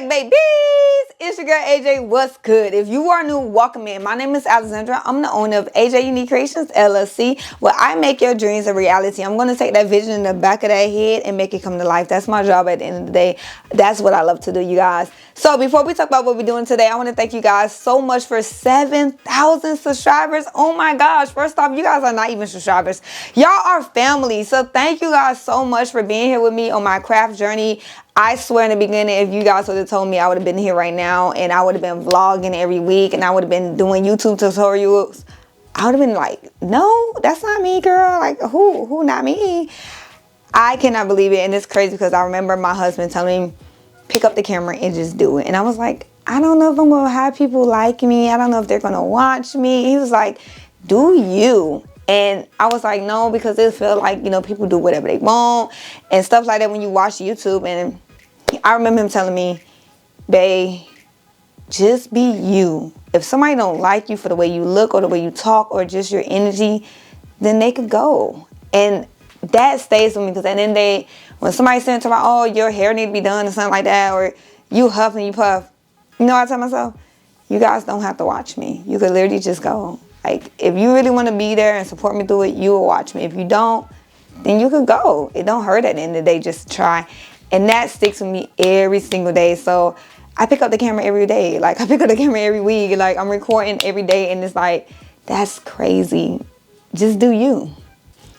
back, babies. It's your girl AJ. What's good? If you are new, welcome in. My name is Alexandra. I'm the owner of AJ Unique Creations LLC, where I make your dreams a reality. I'm going to take that vision in the back of that head and make it come to life. That's my job at the end of the day. That's what I love to do, you guys. So before we talk about what we're doing today, I want to thank you guys so much for 7,000 subscribers. Oh my gosh. First off, you guys are not even subscribers. Y'all are family. So thank you guys so much for being here with me on my craft journey. I swear in the beginning, if you guys would have told me, I would have been here right now and I would have been vlogging every week and I would have been doing YouTube tutorials. I would have been like, no, that's not me, girl. Like, who not me? I cannot believe it. And it's crazy because I remember my husband telling me, pick up the camera and just do it. And I was like, I don't know if I'm going to have people like me. I don't know if they're going to watch me. He was like, do you? And I was like, no, because it felt like, you know, people do whatever they want and stuff like that when you watch YouTube. And I remember him telling me, babe, just be you. If somebody don't like you for the way you look or the way you talk or just your energy, then they could go. And that stays with me because at the end of the day, when somebody says to me, oh, your hair need to be done or something like that, or you huff and you puff, you know what I tell myself? You guys don't have to watch me. You could literally just go. Like, if you really want to be there and support me through it, you will watch me. If you don't, then you could go. It don't hurt at the end of the day, just try. And that sticks with me every single day. So I pick up the camera every day. Like, I pick up the camera every week. Like, I'm recording every day. And it's like, that's crazy. Just do you.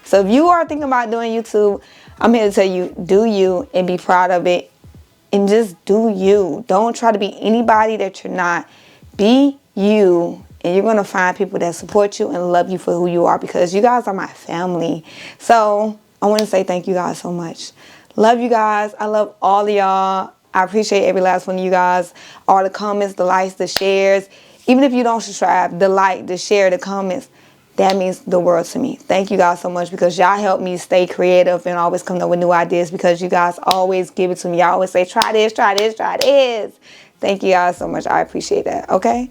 So if you are thinking about doing YouTube, I'm here to tell you, do you and be proud of it. And just do you. Don't try to be anybody that you're not. Be you. And you're going to find people that support you and love you for who you are because you guys are my family. So I want to say thank you guys so much. Love you guys. I love all of y'all. I appreciate every last one of you guys. All the comments, the likes, the shares. Even if you don't subscribe, the like, the share, the comments. That means the world to me. Thank you guys so much because y'all help me stay creative and always come up with new ideas because you guys always give it to me. Y'all always say, try this, try this, try this. Thank you guys so much. I appreciate that. Okay?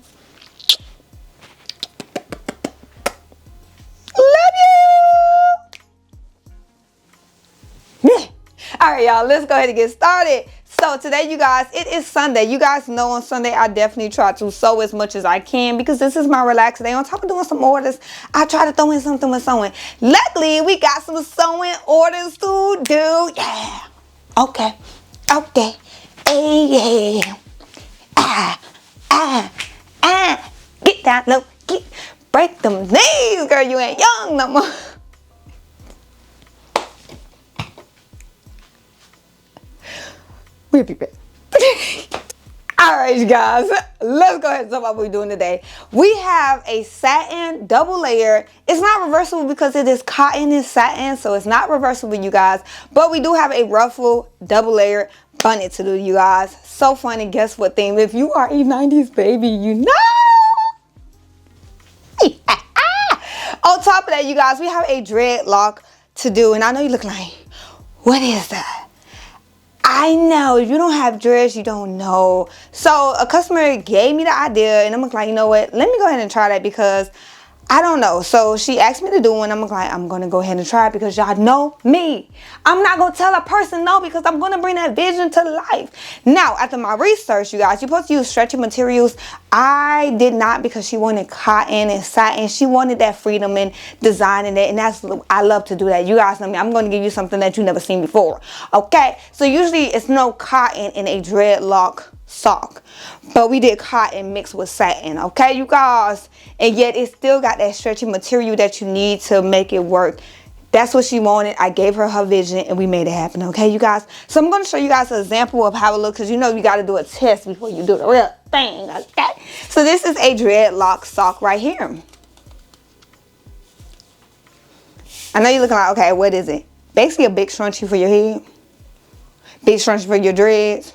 All right, y'all, let's go ahead and get started. So today, you guys, it is Sunday. You guys know on Sunday, I definitely try to sew as much as I can because this is my relaxed day. On top of doing some orders, I try to throw in something with sewing. Luckily, we got some sewing orders to do. Yeah. Okay. Okay. Hey, yeah. Get down low. Break them knees, girl. You ain't young no more. We'll be back. All right, you guys, let's go ahead and talk about what we're doing today. We have a satin double layer. It's not reversible because it is cotton and satin, so it's not reversible, you guys. But we do have a ruffle double layer bonnet to do, you guys. So fun, and guess what theme? If you are a 90s baby, you know. On top of that, you guys, we have a dreadlock to do. And I know you're looking like, what is that? I know, if you don't have dreads, you don't know. So a customer gave me the idea and I'm like, you know what? Let me go ahead and try that because I don't know. So she asked me to do one. I'm like, I'm going to go ahead and try it because y'all know me. I'm not going to tell a person no because I'm going to bring that vision to life. Now, after my research, you guys, you're supposed to use stretchy materials. I did not because she wanted cotton and satin. She wanted that freedom in designing it. And that's, I love to do that. You guys know me. I'm going to give you something that you've never seen before. Okay. So usually it's no cotton in a dreadlock sock, but we did cotton mixed with satin. Okay, you guys, and yet it still got that stretchy material that you need to make it work. That's what she wanted. I gave her her vision and we made it happen. Okay, you guys, so I'm going to show you guys an example of how it looks because you know you got to do a test before you do the real thing. Okay, so this is a dreadlock sock right here. I know you're looking like, okay, what is it? Basically a big scrunchie for your head, big scrunchie for your dreads.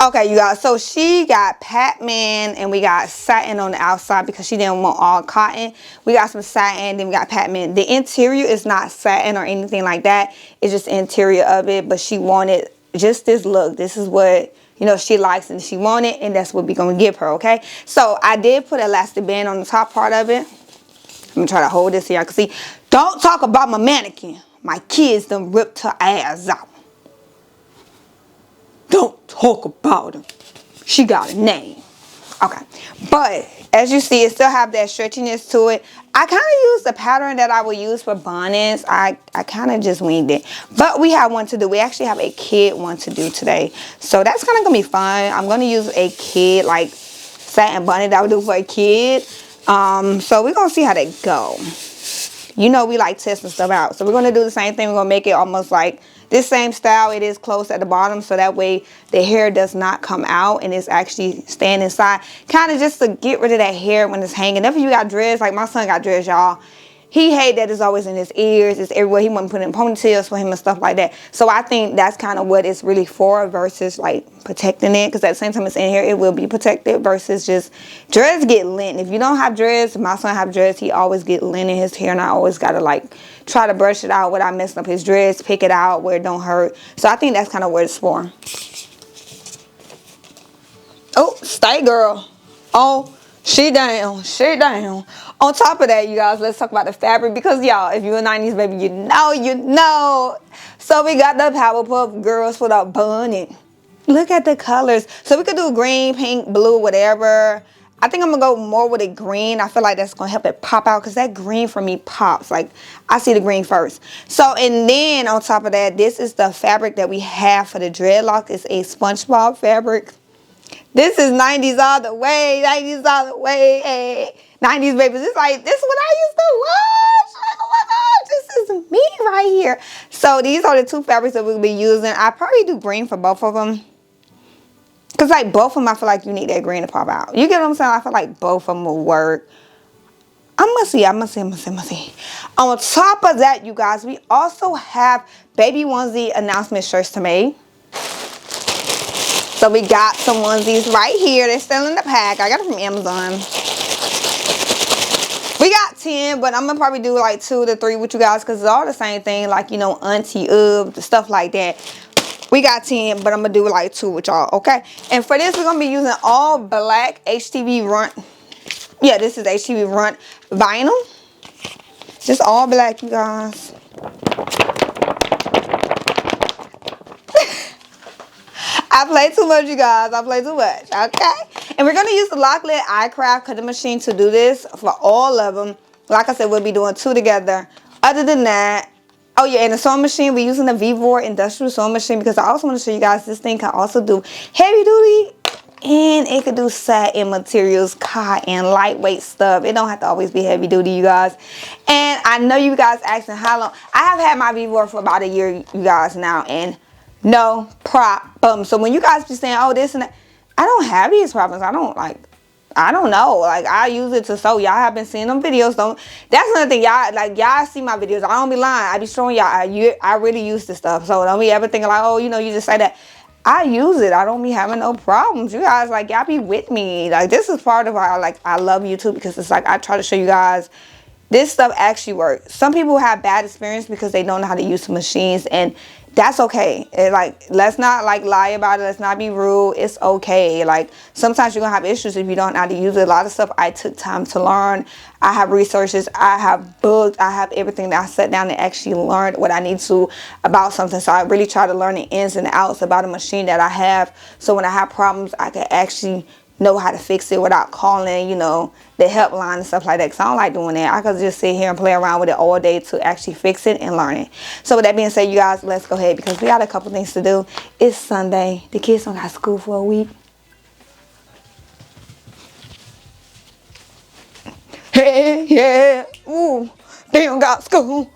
Okay, you guys, so she got Pac-Man and we got satin on the outside because she didn't want all cotton. We got some satin, then we got Pac-Man. The interior is not satin or anything like that. It's just the interior of it, but she wanted just this look. This is what, you know, she likes and she wanted, and that's what we're going to give her, okay? So I did put an elastic band on the top part of it. I'm going to try to hold this so y'all can see. Don't talk about my mannequin. My kids done ripped her ass out. Don't talk about her. She got a name. Okay, but as you see, it still have that stretchiness to it. I kind of use the pattern that I would use for bonnets. I kind of just winged it. But we have one to do. We actually have a kid one to do today. So that's kind of going to be fun. I'm going to use a kid, like, satin bonnet that I would do for a kid. So we're going to see how they go. You know we like testing stuff out. So we're going to do the same thing. We're going to make it almost like this same style. It is close at the bottom, so that way the hair does not come out and it's actually staying inside. Kind of just to get rid of that hair when it's hanging. If you got dreads, like my son got dreads, y'all. He hate that it's always in his ears. It's everywhere. He wouldn't put it in ponytails for him and stuff like that. So I think that's kind of what it's really for versus like protecting it. Because at the same time it's in here, it will be protected versus just dreads get lint. If you don't have dreads, my son have dreads, he always get lint in his hair. And I always got to like try to brush it out without messing up his dreads, pick it out where it don't hurt. So I think that's kind of what it's for. Oh, stay girl. Oh, she down. She down. On top of that, you guys, let's talk about the fabric. Because, y'all, if you're a 90s baby, you know. So we got the Powerpuff Girls for the bonnet. Look at the colors. So we could do green, pink, blue, whatever. I think I'm going to go more with a green. I feel like that's going to help it pop out. Because that green for me pops. Like, I see the green first. So, and then on top of that, this is the fabric that we have for the dreadlock. It's a SpongeBob fabric. This is 90s all the way. 90s all the way. Hey. 90s babies. It's like, this is what I used to watch. Like, oh my God, this is me right here. So these are the two fabrics that we'll be using. I probably do green for both of them. Because like both of them, I feel like you need that green to pop out. You get what I'm saying? I feel like both of them will work. I'm going to see. On top of that, you guys, we also have baby onesie announcement shirts to make. So we got some onesies right here. They're still in the pack. I got it from Amazon. We got 10, but I'm going to probably do like 2 to 3 with you guys because it's all the same thing. Like, you know, auntie, stuff like that. We got 10, but I'm going to do like 2 with y'all, okay? And for this, we're going to be using all black HTV runt. Yeah, this is HTV runt vinyl. Just all black, you guys. I play too much, you guys. I play too much, okay? And we're going to use the LOKLIK ICRAFT cutting machine to do this for all of them. Like I said, we'll be doing 2 together. Other than that, oh yeah, and the sewing machine, we're using the V4 industrial sewing machine because I also want to show you guys this thing can also do heavy duty and it could do satin materials, cotton, lightweight stuff. It don't have to always be heavy duty, you guys. And I know you guys asking how long. I have had my V4 for about a year, you guys, now, and no problem. So when you guys be saying, oh, this and that, I don't have these problems. I don't know. Like, I use it to sew. Y'all have been seeing them videos. That's another thing. Y'all see my videos. I don't be lying. I be showing y'all. I really use this stuff. So don't be ever thinking like, oh, you know, you just say that. I use it. I don't be having no problems. You guys, like, y'all be with me. Like, this is part of why, like, I love YouTube because it's like I try to show you guys this stuff actually works. Some people have bad experience because they don't know how to use the machines, and that's okay. Like, let's not like lie about it. Let's not be rude. It's okay. Like, sometimes you're gonna have issues if you don't know how to use it. A lot of stuff I took time to learn. I have resources. I have books. I have everything that I sat down and actually learned what I need to about something. So I really try to learn the ins and outs about a machine that I have. So when I have problems, I can actually know how to fix it without calling, you know, the helpline and stuff like that, because I don't like doing that. I could just sit here and play around with it all day to actually fix it and learn it. So with that being said, you guys, let's go ahead because we got a couple things to do. It's Sunday. The kids don't got school for a week. Hey, yeah. Ooh, they don't got school.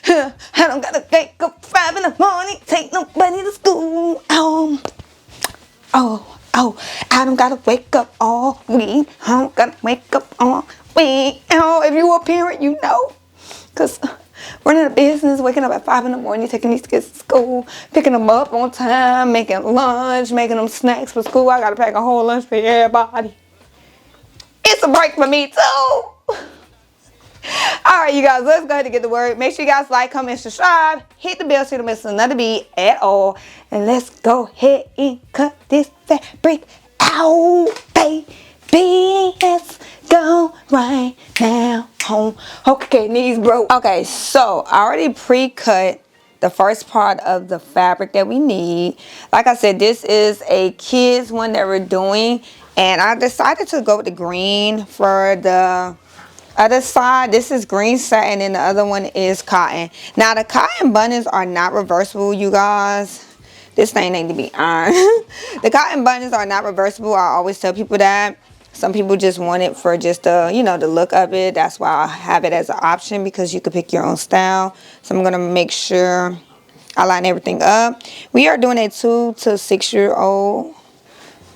I don't gotta wake up 5 in the morning, take nobody to school. Oh, I don't gotta wake up all week. I don't gotta wake up all week. Oh, if you're a parent, you know. Because running a business, waking up at 5 in the morning, taking these kids to school, picking them up on time, making lunch, making them snacks for school. I gotta pack a whole lunch for everybody. It's a break for me, too. Alright, you guys, let's go ahead and get the word. Make sure you guys like, comment, subscribe. Hit the bell so you don't miss another beat at all. And let's go ahead and cut this fabric out, baby. Let's go right now. Home. Okay, knees broke. Okay, so I already pre-cut the first part of the fabric that we need. Like I said, this is a kids one that we're doing, and I decided to go with the green for the other side. This is green satin and the other one is cotton. Now the cotton bonnets are not reversible, you guys. This thing need to be ironed. The cotton bonnets are not reversible. I always tell people that. Some people just want it for just the, you know, the look of it. That's why I have it as an option, because you could pick your own style. So I'm gonna make sure I line everything up. We are doing a 2 to 6 year old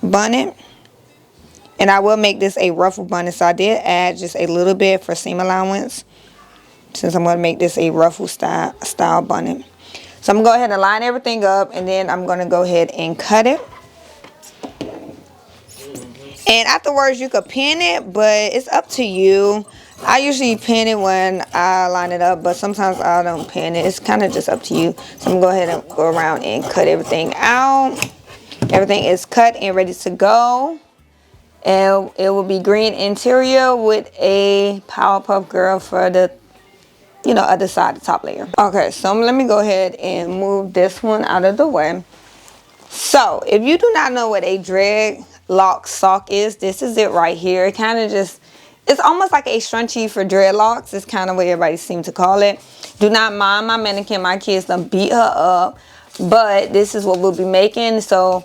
bonnet. And I will make this a ruffle bonnet, so I did add just a little bit for seam allowance, since I'm going to make this a ruffle style bonnet. So I'm going to go ahead and line everything up, and then I'm going to go ahead and cut it. And afterwards you could pin it, but it's up to you. I usually pin it when I line it up, but sometimes I don't pin it. It's kind of just up to you. So I'm going to go ahead and go around and cut everything out. Everything is cut and ready to go. And it will be green interior with a Powerpuff Girl for the, you know, other side, the top layer. Okay, so let me go ahead and move this one out of the way. So if you do not know what a dreadlock sock is, this is it right here. It kind of just, it's almost like a scrunchie for dreadlocks. It's kind of what everybody seems to call it. Do not mind my mannequin. My kids done beat her up, but this is what we'll be making. So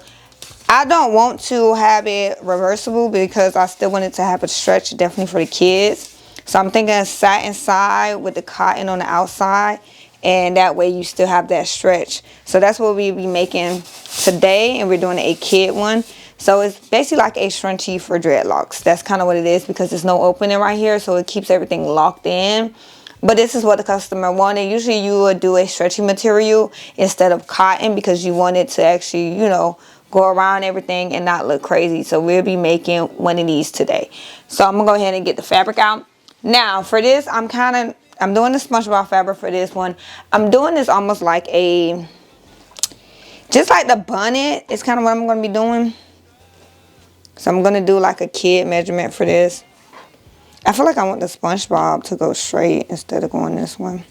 I don't want to have it reversible because I still want it to have a stretch, definitely for the kids. So I'm thinking satin side with the cotton on the outside, and that way you still have that stretch. So that's what we'll be making today, and we're doing a kid one. So it's basically like a scrunchie for dreadlocks. That's kind of what it is, because there's no opening right here, so it keeps everything locked in. But this is what the customer wanted. Usually you would do a stretchy material instead of cotton, because you want it to actually, you know, go around everything and not look crazy. So we'll be making one of these today. So I'm gonna go ahead and get the fabric out. Now for this, I'm doing the SpongeBob fabric for this one. I'm doing this almost like a, just like the bonnet. It's kind of what I'm gonna be doing. So I'm gonna do like a kid measurement for this. I feel like I want the SpongeBob to go straight instead of going this way.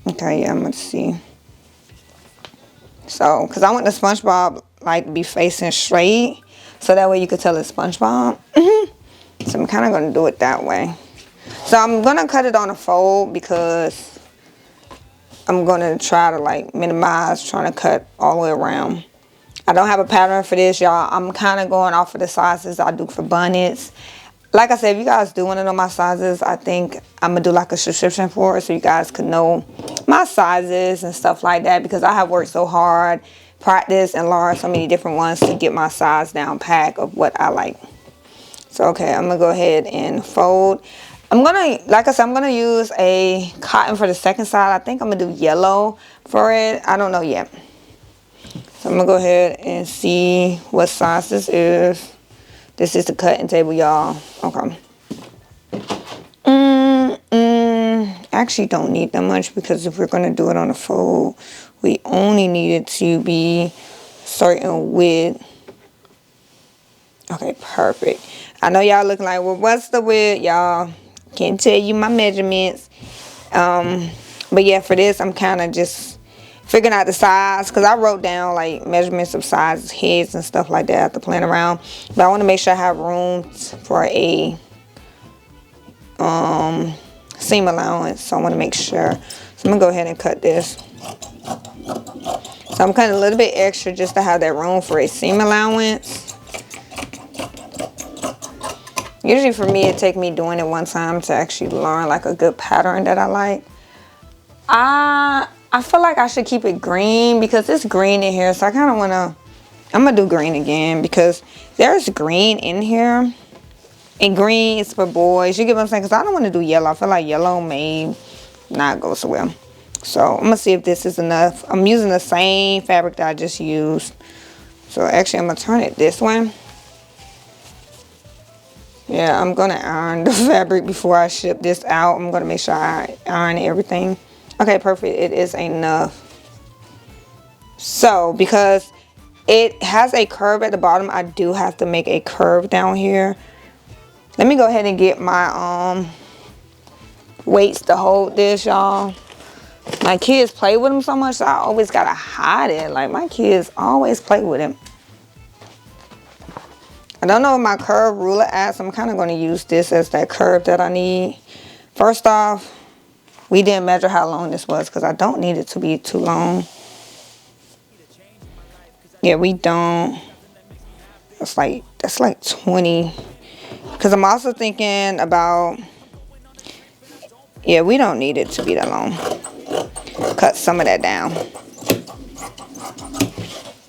Okay, yeah, I'm gonna see. So, because I want the SpongeBob like be facing straight, so that way you could tell it's SpongeBob. So I'm kind of going to do it that way. So I'm going to cut it on a fold, because I'm going to try to like minimize trying to cut all the way around. I don't have a pattern for this, y'all. I'm kind of going off of the sizes I do for bonnets. Like I said, if you guys do want to know my sizes, I think I'm going to do like a subscription for it, so you guys can know my sizes and stuff like that, because I have worked so hard, practice, and learn so many different ones to get my size down pack of what I like. So, okay, I'm going to go ahead and fold. I'm going to, like I said, I'm going to use a cotton for the second side. I think I'm going to do yellow for it. I don't know yet. So I'm going to go ahead and see what size this is. This is the cutting table, y'all. Okay. Actually don't need that much, because if we're going to do it on a fold, we only need it to be certain width. Okay, perfect. I know y'all looking like, well, what's the width? Y'all can't tell you my measurements. But yeah, for this, I'm kind of just figuring out the size, because I wrote down like measurements of sizes, heads and stuff like that after playing around. But I want to make sure I have room for a seam allowance, so I want to make sure. So I'm gonna go ahead and cut this. So I'm cutting a little bit extra just to have that room for a seam allowance. Usually for me, it takes me doing it one time to actually learn like a good pattern that I like. I feel like I should keep it green, because it's green in here, so I kind of want to, I'm gonna do green again, because there's green in here. And green is for boys. You get what I'm saying? Because I don't want to do yellow. I feel like yellow may not go so well. So I'm going to see if this is enough. I'm using the same fabric that I just used. So actually, I'm going to turn it this way. Yeah, I'm going to iron the fabric before I ship this out. I'm going to make sure I iron everything. Okay, perfect. It is enough. So because it has a curve at the bottom, I do have to make a curve down here. Let me go ahead and get my weights to hold this, y'all. My kids play with him so much, so I always gotta hide it. Like, my kids always play with him. I don't know what my curve ruler at, so I'm kind of going to use this as that curve that I need. First off, we didn't measure how long this was because I don't need it to be too long. Yeah, we don't. That's like 20. Because I'm also thinking about, yeah, we don't need it to be that long. Cut some of that down.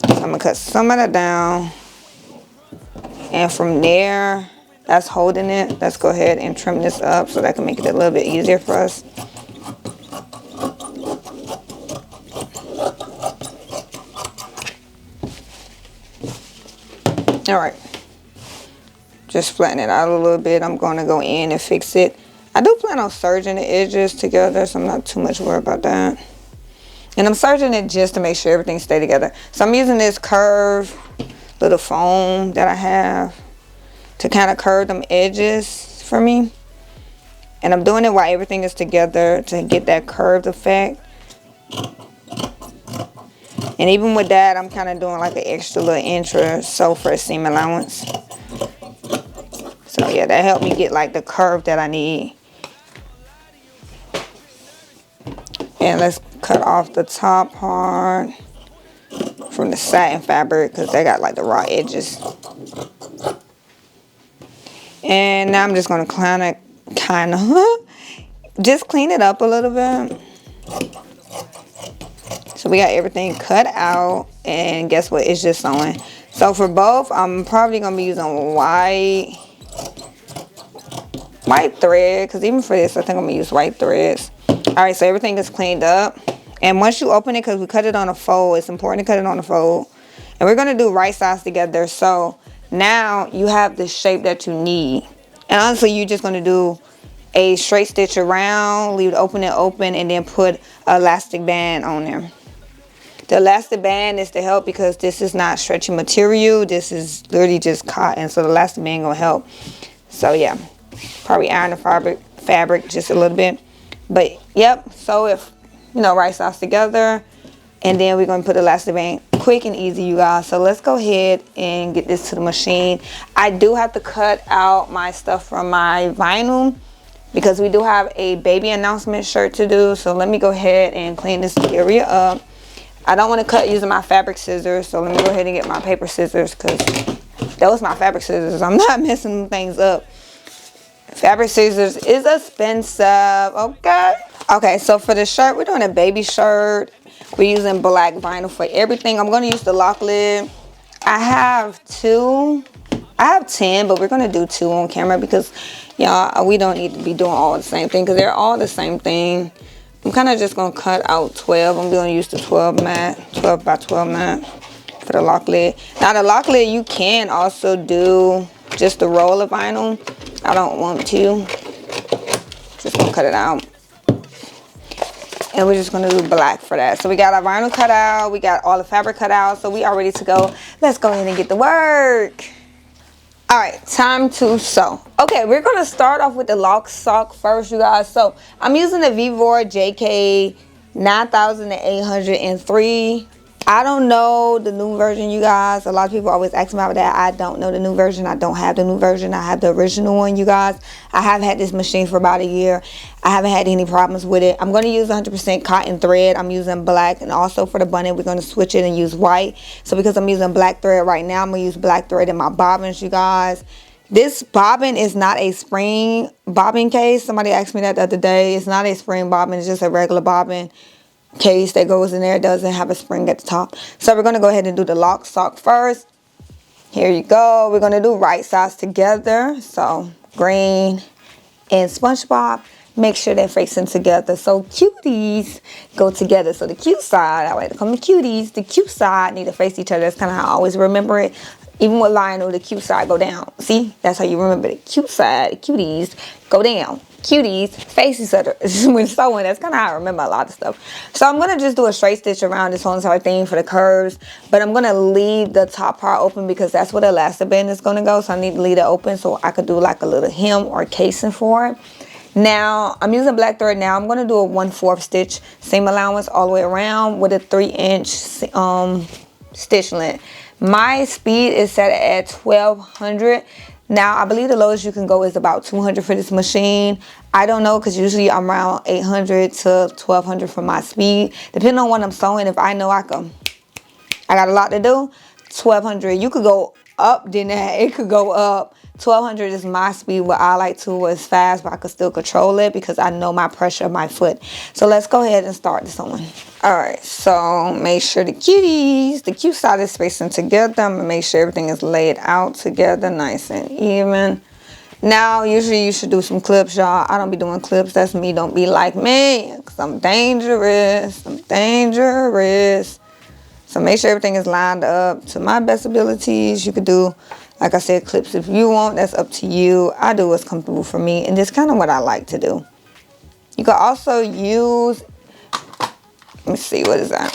I'm going to cut some of that down. And from there, that's holding it. Let's go ahead and trim this up so that can make it a little bit easier for us. All right. Just flatten it out a little bit. I'm going to go in and fix it. I do plan on serging the edges together, so I'm not too much worried about that. And I'm serging it just to make sure everything stays together. So I'm using this curve little foam that I have to kind of curve them edges for me. And I'm doing it while everything is together to get that curved effect. And even with that, I'm kind of doing like an extra little inch or so for a seam allowance. So yeah, that helped me get like the curve that I need. And let's cut off the top part from the satin fabric because they got like the raw edges. And now I'm just going to kind of just clean it up a little bit. So we got everything cut out, and guess what? It's just sewing. So for both, I'm probably going to be using white thread, because even for this, I think I'm going to use white threads. All right, so everything is cleaned up. And once you open it, because we cut it on a fold, it's important to cut it on a fold. And we're going to do right sides together. So now you have the shape that you need. And honestly, you're just going to do a straight stitch around, leave it open, and then put an elastic band on there. The elastic band is to help because this is not stretchy material. This is literally just cotton. So the elastic band going to help. So yeah, probably iron the fabric just a little bit. But yep, so if you know, right sides together, and then we're going to put the elastic band. Quick and easy, you guys. So let's go ahead and get this to the machine. I do have to cut out my stuff from my vinyl because we do have a baby announcement shirt to do. So let me go ahead and clean this area up. I don't want to cut using my fabric scissors, so let me go ahead and get my paper scissors because those are my fabric scissors. I'm not messing things up. Fabric scissors is expensive, okay? Okay, so for the shirt, we're doing a baby shirt. We're using black vinyl for everything. I'm going to use the LOKLIK. I have 10, but we're going to do 2 on camera because, y'all, we don't need to be doing all the same thing because they're all the same thing. I'm kind of just going to cut out 12. I'm going to use the 12 by 12 mat for the LOKLIK. Now, the LOKLIK, you can also do just the roll of vinyl. I don't want to. Just going to cut it out. And we're just going to do black for that. So we got our vinyl cut out. We got all the fabric cut out. So we are ready to go. Let's go ahead and get to work. All right, time to sew. Okay, we're going to start off with the lock sock first, you guys. So I'm using the Vivor JK 9803. I don't know the new version, you guys. A lot of people always ask me about that. I don't know the new version. I don't have the new version. I have the original one, you guys. I have had this machine for about a year. I haven't had any problems with it. I'm going to use 100% cotton thread. I'm using black. And also for the bonnet, we're going to switch it and use white. So because I'm using black thread right now, I'm going to use black thread in my bobbins, you guys. This bobbin is not a spring bobbin case. Somebody asked me that the other day. It's not a spring bobbin. It's just a regular bobbin case that goes in there. It doesn't have a spring at the top. So we're going to go ahead and do the lock sock first. Here you go. We're going to do right sides together. So green and SpongeBob, make sure they're facing together. So cuties go together. So the cute side, I like to call them cuties. The cute side need to face each other. That's kind of how I always remember it. Even with Lionel, the cute side go down. See, that's how you remember the cute side. The cuties go down. Cuties face each other when sewing. That's kind of how I remember a lot of stuff. So I'm going to just do a straight stitch around this whole entire thing for the curves. But I'm going to leave the top part open because that's where the elastic band is going to go. So I need to leave it open so I could do like a little hem or casing for it. Now I'm using black thread. Now I'm going to do a 1/4 stitch seam allowance all the way around with a 3-inch stitch length. My speed is set at 1200. Now I believe the lowest you can go is about 200 for this machine. I don't know, because usually I'm around 800 to 1200 for my speed, depending on what I'm sewing. If I know I got a lot to do, 1200. You could go up than that. It could go up. 1200 is my speed. What I like to is fast, but I could still control it because I know my pressure of my foot. So let's go ahead and start this one. Alright, so make sure the cute side is spacing together. I'm going to make sure everything is laid out together nice and even. Now, usually you should do some clips, y'all. I don't be doing clips. That's me. Don't be like me, because I'm dangerous. I'm dangerous. So make sure everything is lined up to my best abilities. You could do, like I said, clips if you want. That's up to you. I do what's comfortable for me, and this is kind of what I like to do. You can also use, let me see, what is that?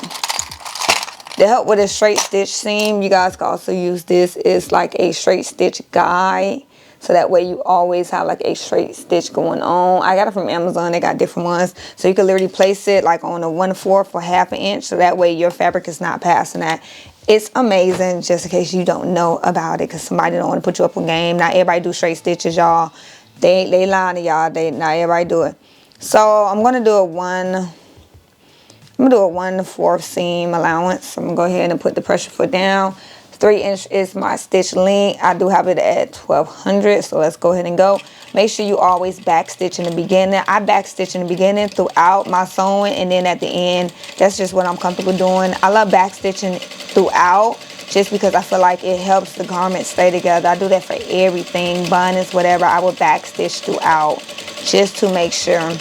To help with a straight stitch seam, you guys can also use this. It's like a straight stitch guide. So that way you always have like a straight stitch going on. I got it from Amazon. They got different ones. So you can literally place it like on a 1/4 or 1/2 inch. So that way your fabric is not passing that. It's amazing, just in case you don't know about it, because somebody don't want to put you up on game. Not everybody do straight stitches, y'all. They lying to y'all. Not everybody do it. So I'm going to do a 1/4 seam allowance. I'm going to go ahead and put the pressure foot down. 3-inch is my stitch length. I do have it at 1200, so let's go ahead and go. Make sure you always back stitch in the beginning. I back stitch in the beginning throughout my sewing, and then at the end, that's just what I'm comfortable doing. I love back stitching throughout just because I feel like it helps the garment stay together. I do that for everything, bonnets, whatever. I will back stitch throughout just to make sure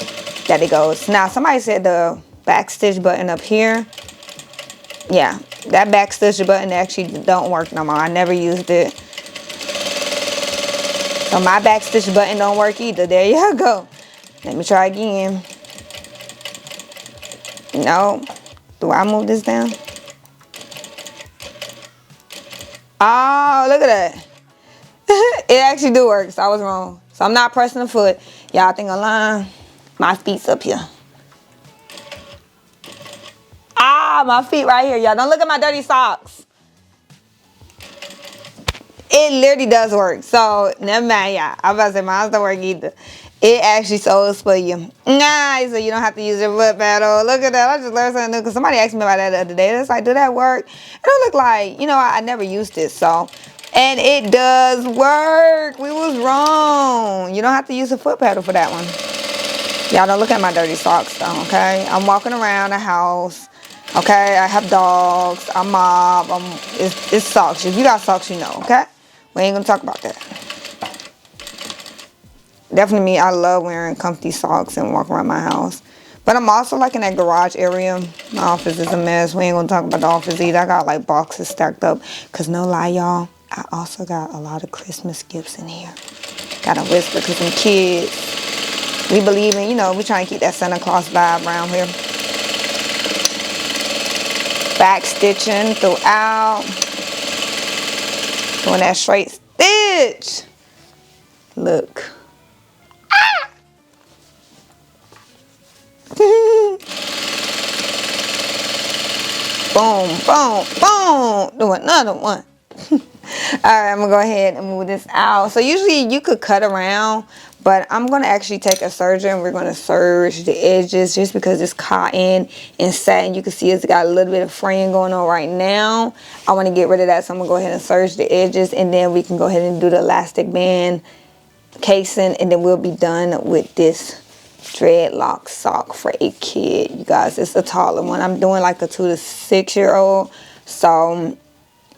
that it goes. Now, somebody said the back stitch button up here, yeah, that back stitch button actually don't work no more. I never used it. So my back stitch button don't work either. There you go. Let me try again. No. Do I move this down? Oh, look at that. It actually do work. So I was wrong. So I'm not pressing the foot. Y'all think I'm lying? My feet's up here. Ah, my feet right here, y'all. Don't look at my dirty socks. It literally does work. So, never mind, y'all. I was about to say, mine don't work either. It actually sews for you. Nice, so you don't have to use your foot pedal. Look at that. I just learned something new, because somebody asked me about that the other day. It's like, do that work? It don't look like, you know, I never used it, so. And it does work. We was wrong. You don't have to use a foot pedal for that one. Y'all don't look at my dirty socks, though, okay? I'm walking around the house. Okay, I have dogs, I mop, it's socks. If you got socks, you know, okay? We ain't gonna talk about that. Definitely me, I love wearing comfy socks and walk around my house. But I'm also like in that garage area. My office is a mess. We ain't gonna talk about the office either. I got like boxes stacked up. Cause no lie, y'all, I also got a lot of Christmas gifts in here. Gotta whisper to some kids. We believe in, you know, we trying to keep that Santa Claus vibe around here. Back stitching throughout. Doing that straight stitch. Look. Ah! Boom, boom, boom. Do another one. Alright, I'm going to go ahead and move this out. So usually you could cut around, but I'm going to actually take a serger and we're going to serge the edges just because it's cotton and satin. You can see it's got a little bit of fraying going on right now. I want to get rid of that, so I'm going to go ahead and serge the edges, and then we can go ahead and do the elastic band casing, and then we'll be done with this dreadlock sock for a kid. You guys, it's a taller one. I'm doing like a 2 to 6 year old. So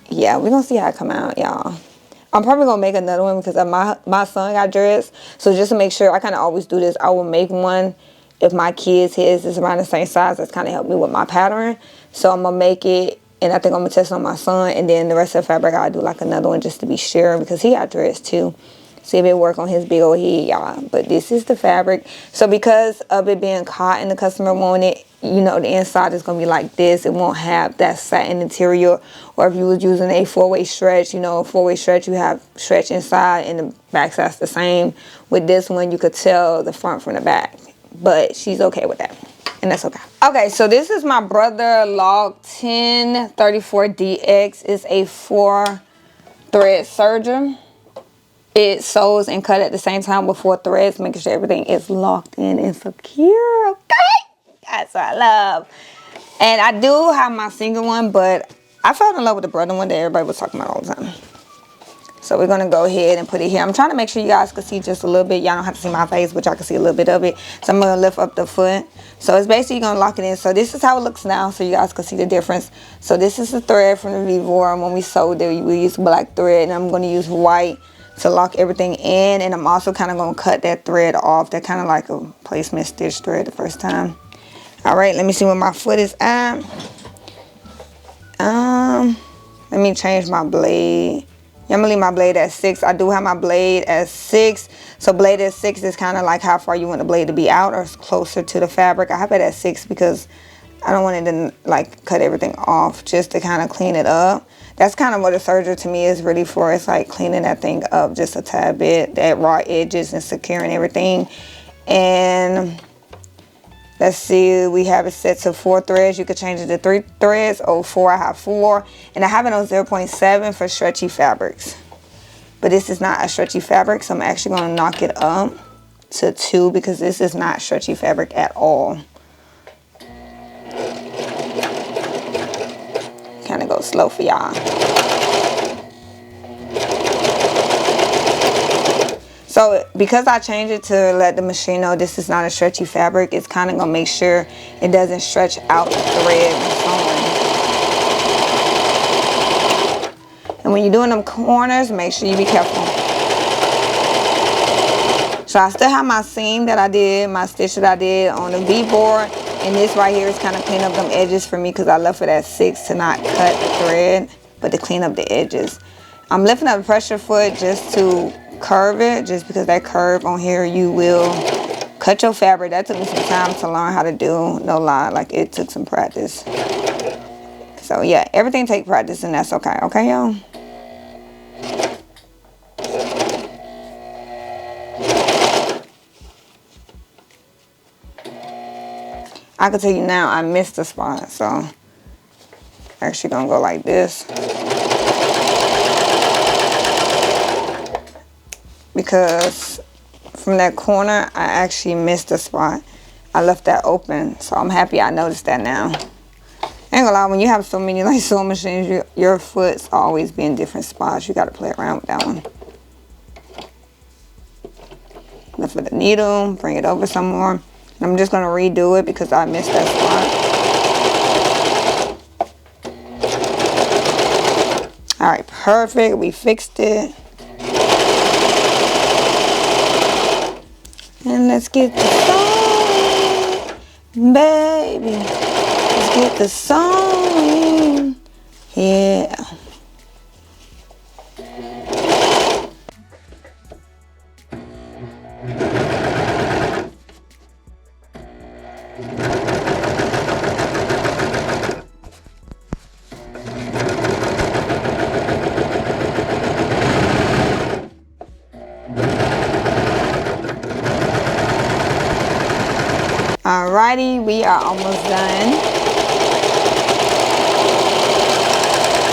yeah, we're gonna see how it come out, y'all. I'm probably gonna make another one because my son got dreads. So just to make sure, I kind of always do this. I will make one if my kid's his is around the same size. That's kind of helped me with my pattern. So I'm gonna make it, and I think I'm gonna test on my son, and then the rest of the fabric I'll do like another one just to be sure, because he got dreads too. See if it work on his big old head, y'all. But this is the fabric. So because of it being cotton, the customer wanted, you know, the inside is going to be like this. It won't have that satin interior. Or if you was using a 4-way stretch, you know, a 4-way stretch, you have stretch inside and the back side's the same. With this one, you could tell the front from the back. But she's okay with that. And that's okay. Okay, so this is my brother Log 1034DX. It's a 4-thread serger. It sews and cut at the same time with 4 threads, making sure everything is locked in and secure, okay? That's what I love. And I do have my single one, but I fell in love with the brother one that everybody was talking about all the time. So we're gonna go ahead and put it here. I'm trying to make sure you guys can see just a little bit. Y'all don't have to see my face, but y'all can see a little bit of it. So I'm gonna lift up the foot. So it's basically gonna lock it in. So this is how it looks now, so you guys can see the difference. So this is the thread from the Vivor. When we sewed it, we used black thread, and I'm gonna use white to lock everything in. And I'm also kind of gonna cut that thread off. That kind of like a placement stitch thread the first time. All right, let me see where my foot is at. Let me change my blade. I'm gonna leave my blade at 6. I do have my blade at 6. So blade at 6 is kind of like how far you want the blade to be out or closer to the fabric. I have it at 6 because I don't want it to like cut everything off, just to kind of clean it up. That's kind of what a serger to me is really for. It's like cleaning that thing up just a tad bit, that raw edges and securing everything. And let's see, we have it set to 4 threads. You could change it to 3 threads or 4. I have 4. And I have it on 0.7 for stretchy fabrics. But this is not a stretchy fabric, so I'm actually going to knock it up to 2 because this is not stretchy fabric at all. Kind of go slow for y'all. So because I changed it to let the machine know this is not a stretchy fabric, it's kind of going to make sure it doesn't stretch out the thread and sewing. And when you're doing them corners, make sure you be careful. So I still have my seam that I did, my stitch that I did on the V-board. And this right here is kind of clean up them edges for me because I left it at 6 to not cut the thread, but to clean up the edges. I'm lifting up the pressure foot just to curve it, just because that curve on here, you will cut your fabric. That took me some time to learn how to do, no lie, like it took some practice. So yeah, everything take practice and that's okay, okay y'all? I can tell you now, I missed the spot, so actually gonna go like this. Because from that corner, I actually missed the spot. I left that open, so I'm happy I noticed that now. I ain't gonna lie, when you have so many like sewing machines, your foot's always be in different spots. You gotta play around with that one. Lift with the needle, bring it over some more. And I'm just gonna redo it because I missed that spot. All right, perfect, we fixed it. And let's get the sewing, baby. Let's get the sewing. Yeah. Alrighty, we are almost done.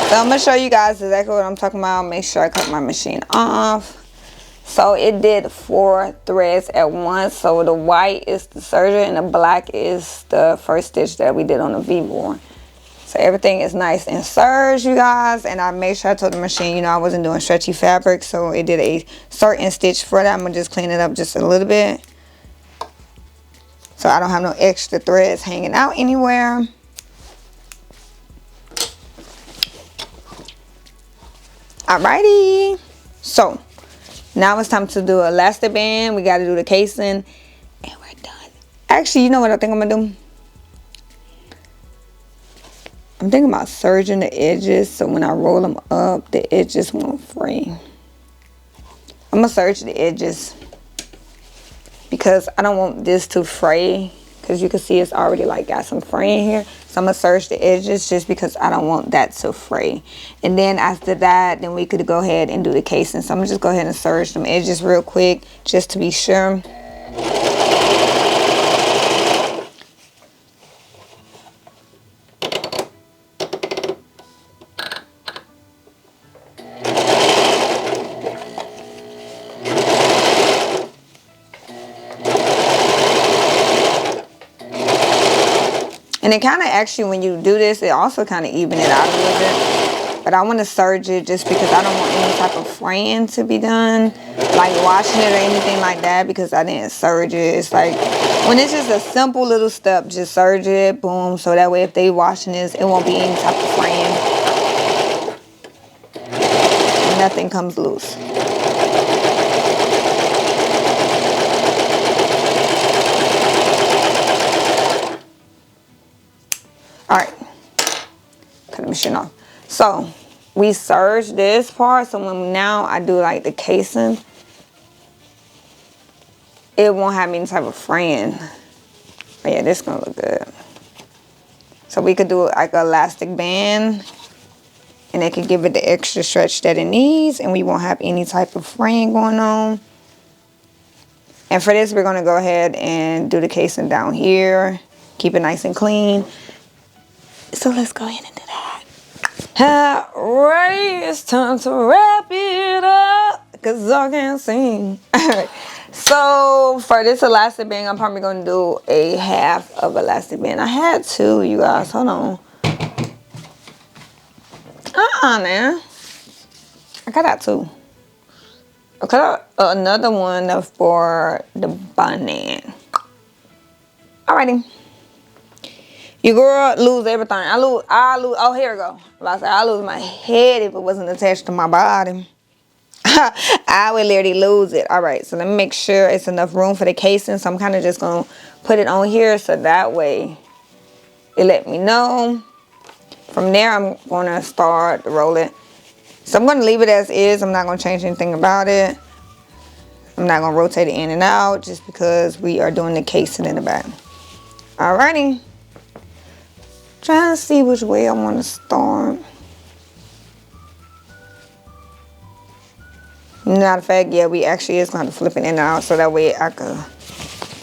So I'm gonna show you guys exactly what I'm talking about. Make sure I cut my machine off. So it did 4 threads at once. So the white is the serger and the black is the first stitch that we did on the V-board. So everything is nice and serged, you guys. And I made sure I told the machine, you know, I wasn't doing stretchy fabric, so it did a certain stitch for that. I'm gonna just clean it up just a little bit, so I don't have no extra threads hanging out anywhere. Alrighty. So now it's time to do elastic band. We got to do the casing, and we're done. Actually, you know what I think I'm gonna do? I'm thinking about serging the edges so when I roll them up, the edges won't fray. I'm I'm gonna serge the edges because I don't want this to fray, because you can see it's already like got some fray in here. So I'm gonna serge the edges just because I don't want that to fray. And then after that, then we could go ahead and do the casing. So I'm gonna just go ahead and serge them edges real quick just to be sure. And it kind of actually, when you do this, it also kind of even it out a little bit. But I want to serge it just because I don't want any type of fraying to be done, like washing it or anything like that, because I didn't serge it. It's like, when it's just a simple little step, just serge it, boom. So that way if they washing this, it won't be any type of fraying. Nothing comes loose. Alright, cut the machine off. So we serge this part, so when now I do like the casing, it won't have any type of fraying. But yeah, this is gonna look good. So we could do like an elastic band, and it could give it the extra stretch that it needs, and we won't have any type of fraying going on. And for this, we're gonna go ahead and do the casing down here, keep it nice and clean. So let's go ahead and do that. Alright, it's time to wrap it up, because I can't sing. Alright, so for this elastic band, I'm probably going to do a half of elastic band. I had two, you guys. Hold on. Man. I got that two. I got another one for the bonnet. Alrighty. You girl lose everything. I lose. Oh, here we go. I lose my head if it wasn't attached to my body. I would literally lose it. All right, so let me make sure it's enough room for the casing. So I'm kind of just gonna put it on here so that way it let me know. From there, I'm gonna start to roll it. So I'm gonna leave it as is. I'm not gonna change anything about it. I'm not gonna rotate it in and out just because we are doing the casing in the back. Alrighty. Trying to see which way I want to start. Matter of fact, yeah, we actually is going to flip it in and out so that way I could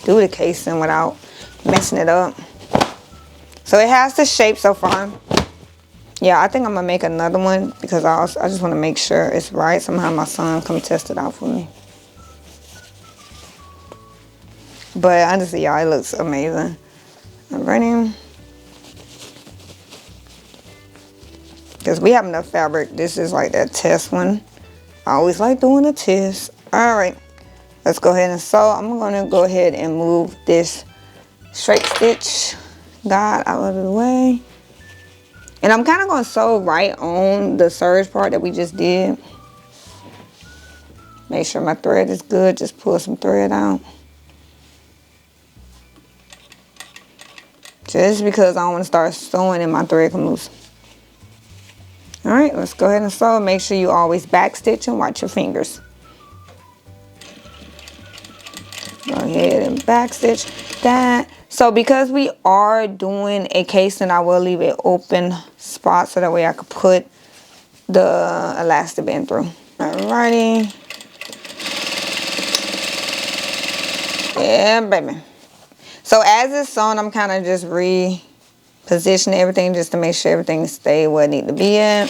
do the casing without messing it up. So it has the shape so far. Yeah, I think I'm going to make another one because I just want to make sure it's right. Somehow my son come test it out for me. But honestly, y'all, it looks amazing. I'm ready. Because we have enough fabric. This is like that test one. I always like doing a test. Alright. Let's go ahead and sew. I'm going to go ahead and move this straight stitch guide out of the way. And I'm kind of going to sew right on the serge part that we just did. Make sure my thread is good. Just pull some thread out. Just because I don't want to start sewing and my thread come loose. Alright, let's go ahead and sew. Make sure you always backstitch and watch your fingers. Go ahead and backstitch that. So because we are doing a casing, I will leave an open spot so that way I could put the elastic band through. Alrighty. Yeah, baby. So as it's sewn, I'm kind of just repositioning everything just to make sure everything stay where it need to be at.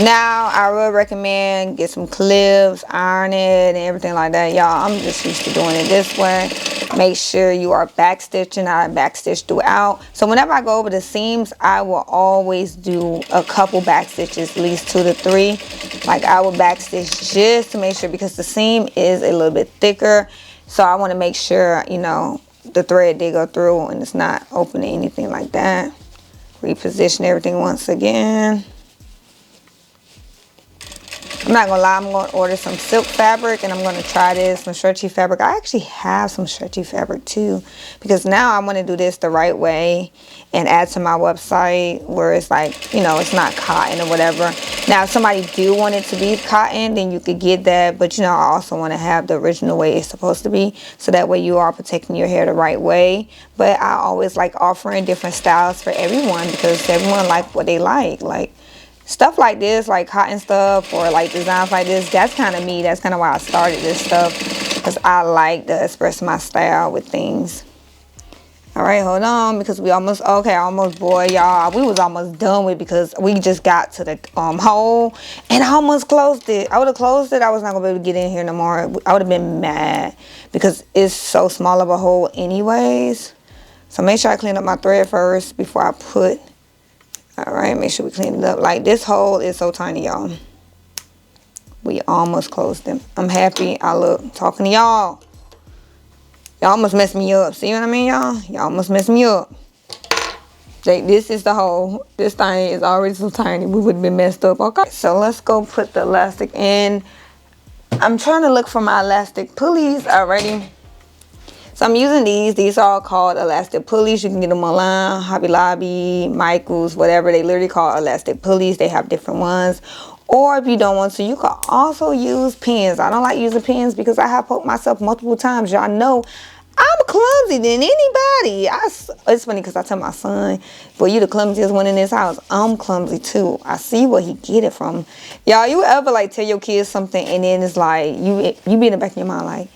Now, I would recommend get some clips, iron it, and everything like that. Y'all, I'm just used to doing it this way. Make sure you are backstitching. I backstitch throughout. So whenever I go over the seams, I will always do a couple backstitches, at least 2 to 3. Like I will backstitch just to make sure, because the seam is a little bit thicker. So I want to make sure, you know, the thread did go through and it's not opening anything like that. Reposition everything once again. I'm not gonna lie, I'm gonna order some silk fabric and I'm gonna try this, some stretchy fabric. I actually have some stretchy fabric too, because now I wanna do this the right way and add to my website where it's like, you know, it's not cotton or whatever. Now, if somebody do want it to be cotton, then you could get that, but you know, I also wanna have the original way it's supposed to be, so that way you are protecting your hair the right way. But I always like offering different styles for everyone, because everyone like what they like stuff like this, like cotton stuff or like designs like this. That's kind of me. That's kind of why I started this stuff, because I like to express my style with things. All right, hold on, because we almost, okay, almost, boy, y'all, we was almost done with, because we just got to the hole and I almost closed it. I would have closed it. I was not gonna be able to get in here no more. I would have been mad because it's so small of a hole anyways. So make sure I clean up my thread first before I put. All right, make sure we clean it up. Like, this hole is so tiny, y'all. We almost closed them. I'm happy. I look talking to y'all. Y'all almost messed me up. See what I mean, y'all? Y'all almost messed me up. This is the hole. This thing is already so tiny. We would have been messed up. Okay, so let's go put the elastic in. I'm trying to look for my elastic pulleys already. So I'm using these. These are all called elastic pulleys. You can get them online, Hobby Lobby, Michaels, whatever. They literally call elastic pulleys. They have different ones. Or if you don't want to, you can also use pins. I don't like using pins because I have poked myself multiple times. Y'all know I'm clumsy than anybody. It's funny because I tell my son, "For you the clumsiest one in this house." I'm clumsy too. I see where he get it from. Y'all, you ever like tell your kids something and then it's like you be in the back of your mind like,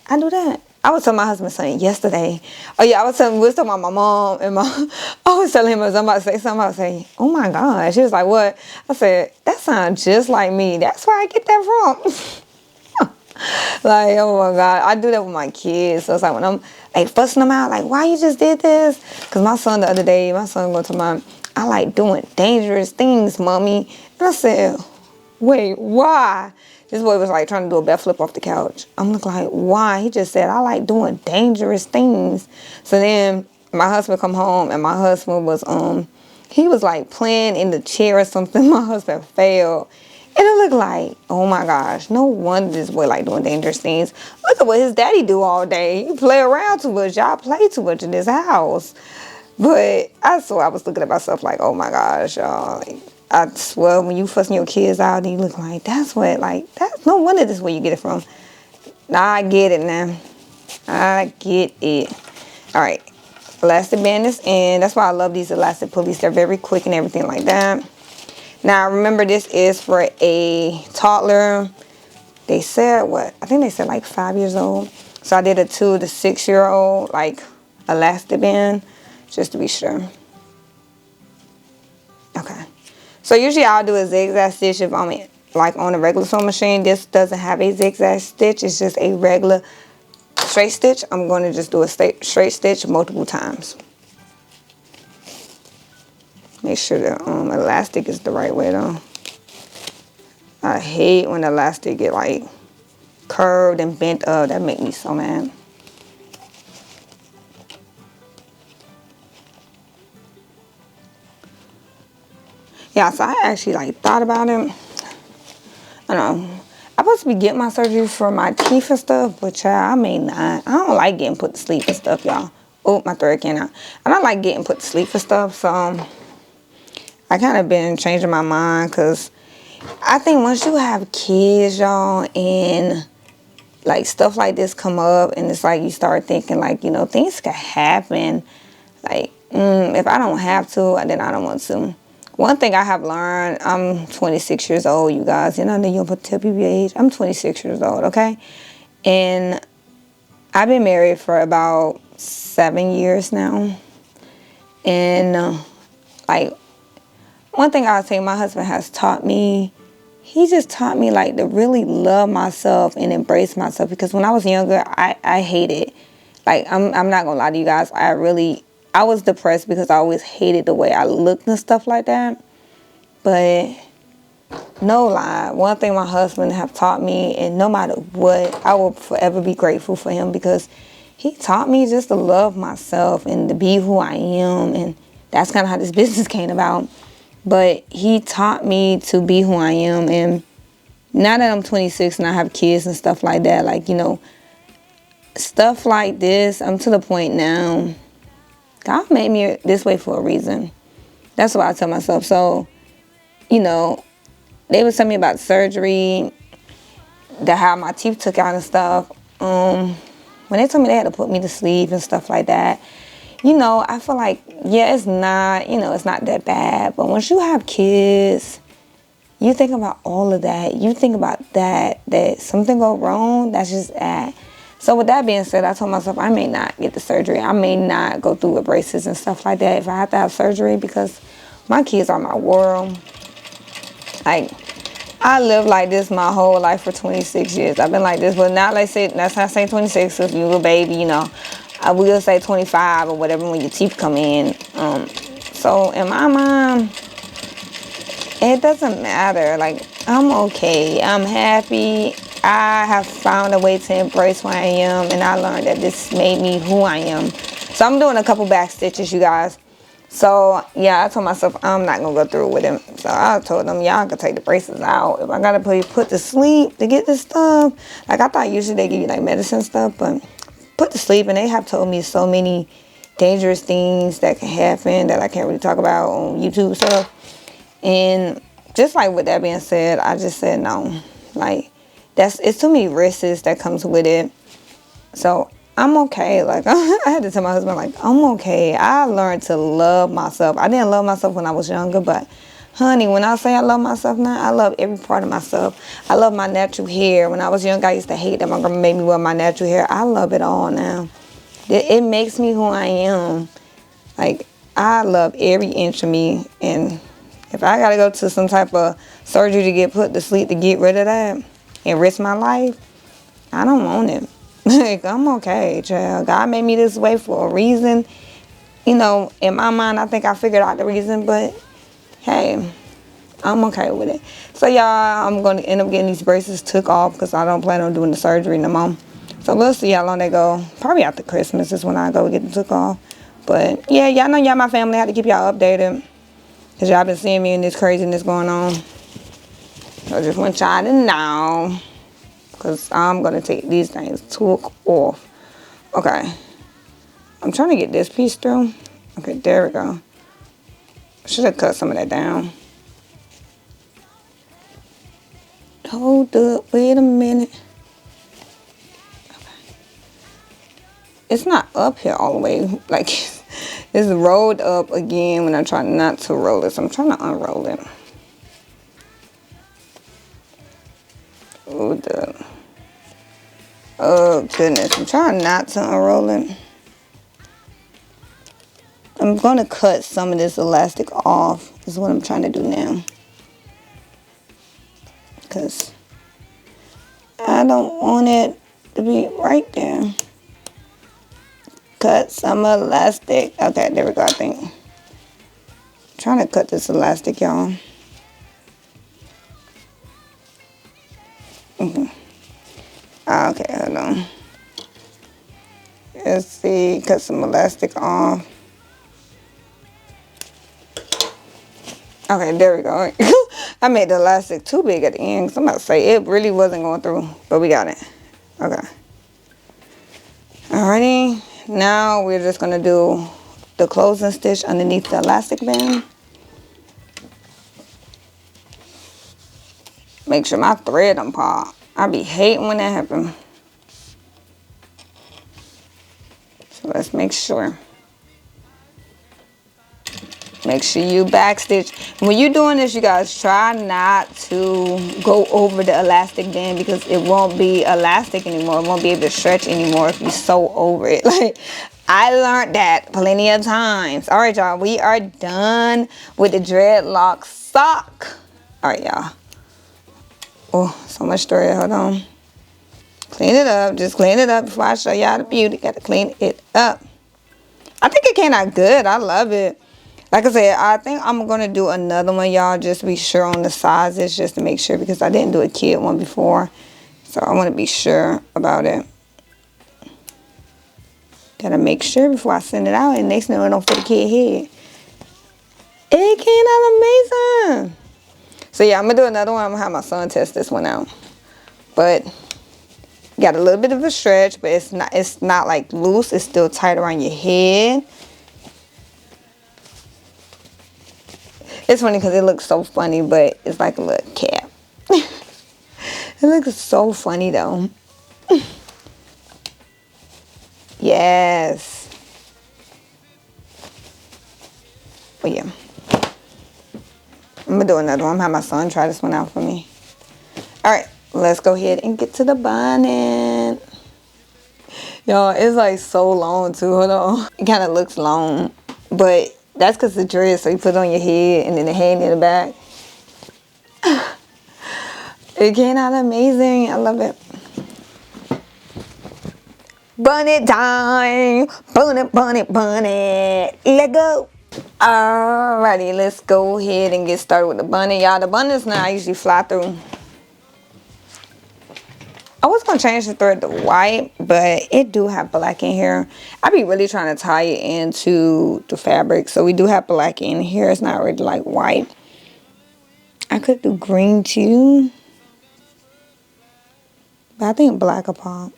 I do that. I was telling my husband something yesterday. Oh yeah, we was talking about my mom and I was telling him I was about to say something. I was saying, oh my gosh. She was like, what? I said, that sounds just like me. That's where I get that from. Like, oh my God. I do that with my kids. So it's like when I'm like fussing them out, like, why you just did this? Because my son the other day, my son going to my, I like doing dangerous things, mommy. And I said, wait, why? This boy was like trying to do a backflip off the couch. I'm like, why? He just said, I like doing dangerous things. So then my husband come home and my husband was, he was like playing in the chair or something. My husband fell. And it looked like, oh my gosh, no wonder this boy like doing dangerous things. Look at what his daddy do all day. He play around too much. Y'all play too much in this house. But I was looking at myself like, oh my gosh, y'all. Like, I swear, when you fussing your kids out, you look like, that's no wonder this is where you get it from. Nah, I get it now. I get it. All right, elastic band is in. That's why I love these elastic pulleys. They're very quick and everything like that. Now, remember, this is for a toddler. They said, what? I think they said like 5 years old. So I did a 2 to 6 year old, like, elastic band, just to be sure. Okay. So usually I'll do a zigzag stitch if I'm like on a regular sewing machine. This doesn't have a zigzag stitch. It's just a regular straight stitch. I'm going to just do a straight stitch multiple times. Make sure the elastic is the right way though. I hate when the elastic get like curved and bent up. That make me so mad. Yeah, so I actually like thought about it. I don't know. I'm supposed to be getting my surgery for my teeth and stuff, but child, I may not. I don't like getting put to sleep and stuff, y'all. Oh, my thread came out. I don't like getting put to sleep and stuff, so I kind of been changing my mind, because I think once you have kids, y'all, and like stuff like this come up, and it's like you start thinking like, you know, things could happen. Like, if I don't have to, then I don't want to. One thing I have learned, I'm 26 years old, you guys. You know, you don't put tell people your age. I'm 26 years old, okay? And I've been married for about 7 years now. And, like, one thing I'll say my husband has taught me, he just taught me, like, to really love myself and embrace myself. Because when I was younger, I hated, like, I'm not going to lie to you guys, I was depressed because I always hated the way I looked and stuff like that. But no lie, one thing my husband have taught me, and no matter what, I will forever be grateful for him, because he taught me just to love myself and to be who I am. And that's kind of how this business came about. But he taught me to be who I am. And now that I'm 26 and I have kids and stuff like that, like, you know, stuff like this, I'm to the point now, God made me this way for a reason. That's what I tell myself. So, you know, they was telling me about surgery, how my teeth took out and stuff. When they told me they had to put me to sleep and stuff like that, you know, I feel like, yeah, it's not, you know, it's not that bad. But once you have kids, you think about all of that. You think about that something go wrong, that's just that. So with that being said, I told myself I may not get the surgery. I may not go through with braces and stuff like that if I have to have surgery, because my kids are my world. Like, I lived like this my whole life for 26 years. I've been like this, but not like say, that's not saying 26 if you a baby, you know. I will say 25 or whatever when your teeth come in. So in my mind, it doesn't matter. Like, I'm okay. I'm happy. I have found a way to embrace who I am, and I learned that this made me who I am. So I'm doing a couple back stitches, you guys. So yeah, I told myself I'm not gonna go through with him. So I told them, y'all can take the braces out. If I gotta put to sleep to get this stuff, like I thought usually they give you like medicine stuff, but put to sleep, and they have told me so many dangerous things that can happen that I can't really talk about on YouTube stuff. And just like with that being said, I just said no. Like, it's too many risks that comes with it. So I'm okay. Like, I had to tell my husband, like, I'm okay. I learned to love myself. I didn't love myself when I was younger, but honey, when I say I love myself now, I love every part of myself. I love my natural hair. When I was young, I used to hate that my grandma made me wear my natural hair. I love it all now. It makes me who I am. Like, I love every inch of me. And if I got to go to some type of surgery to get put to sleep to get rid of that and risk my life, I don't want it. Like, I'm okay, child. God made me this way for a reason. You know, in my mind, I think I figured out the reason, but hey, I'm okay with it. So, y'all, I'm going to end up getting these braces took off because I don't plan on doing the surgery no more. So, we'll see how long they go. Probably after Christmas is when I go get them took off. But, yeah, y'all know y'all my family. I have to keep y'all updated because y'all been seeing me in this craziness going on. So, I just want y'all to know, because I'm going to take these things took off. Okay. I'm trying to get this piece through. Okay, there we go. Should have cut some of that down. Hold up. Wait a minute. Okay. It's not up here all the way. Like, it's rolled up again when I'm trying not to roll it. So I'm trying to unroll it. Hold up. Oh, goodness. I'm trying not to unroll it. I'm going to cut some of this elastic off. Is what I'm trying to do now. Because I don't want it to be right there. Cut some elastic. Okay, there we go, I think. I'm trying to cut this elastic, y'all. Okay, hold on. Let's see, cut some elastic off. Okay, there we go. I made the elastic too big at the end. So I'm about to say it really wasn't going through, but we got it. Okay. Alrighty. Now we're just gonna do the closing stitch underneath the elastic band. Make sure my thread don't pop. I be hating when that happens. So let's make sure. Make sure you backstitch. When you're doing this, you guys, try not to go over the elastic band because it won't be elastic anymore. It won't be able to stretch anymore if you sew over it. Like, I learned that plenty of times. All right, y'all, we are done with the dreadlock sock. All right, y'all. Oh, so much thread. Hold on. Clean it up. Just clean it up before I show y'all the beauty. Got to clean it up. I think it came out good. I love it. Like I said, I think I'm going to do another one, y'all, just to be sure on the sizes, just to make sure, because I didn't do a kid one before. So I want to be sure about it. Got to make sure before I send it out, and next thing I don't fit a kid head. It came out amazing. So yeah, I'm gonna do another one. I'm gonna have my son test this one out. But got a little bit of a stretch, but it's not like loose. It's still tight around your head. It's funny because it looks so funny, but it's like a little cap. It looks so funny though. Yes. But yeah. I'm gonna do another one. I'm gonna have my son try this one out for me. Alright, let's go ahead and get to the bonnet. Y'all, it's like so long too. Hold on. It kind of looks long, but that's because the dress, so you put it on your head and then the hand in the back. It came out amazing. I love it. Bonnet time. Bonnet, bonnet, bonnet. Let go. Alrighty, let's go ahead and get started with the bonnet. Y'all, the bonnets now I usually fly through. I was going to change the thread to white, but it do have black in here. I be really trying to tie it into the fabric. So we do have black in here. It's not really like white. I could do green too. But I think black will pop.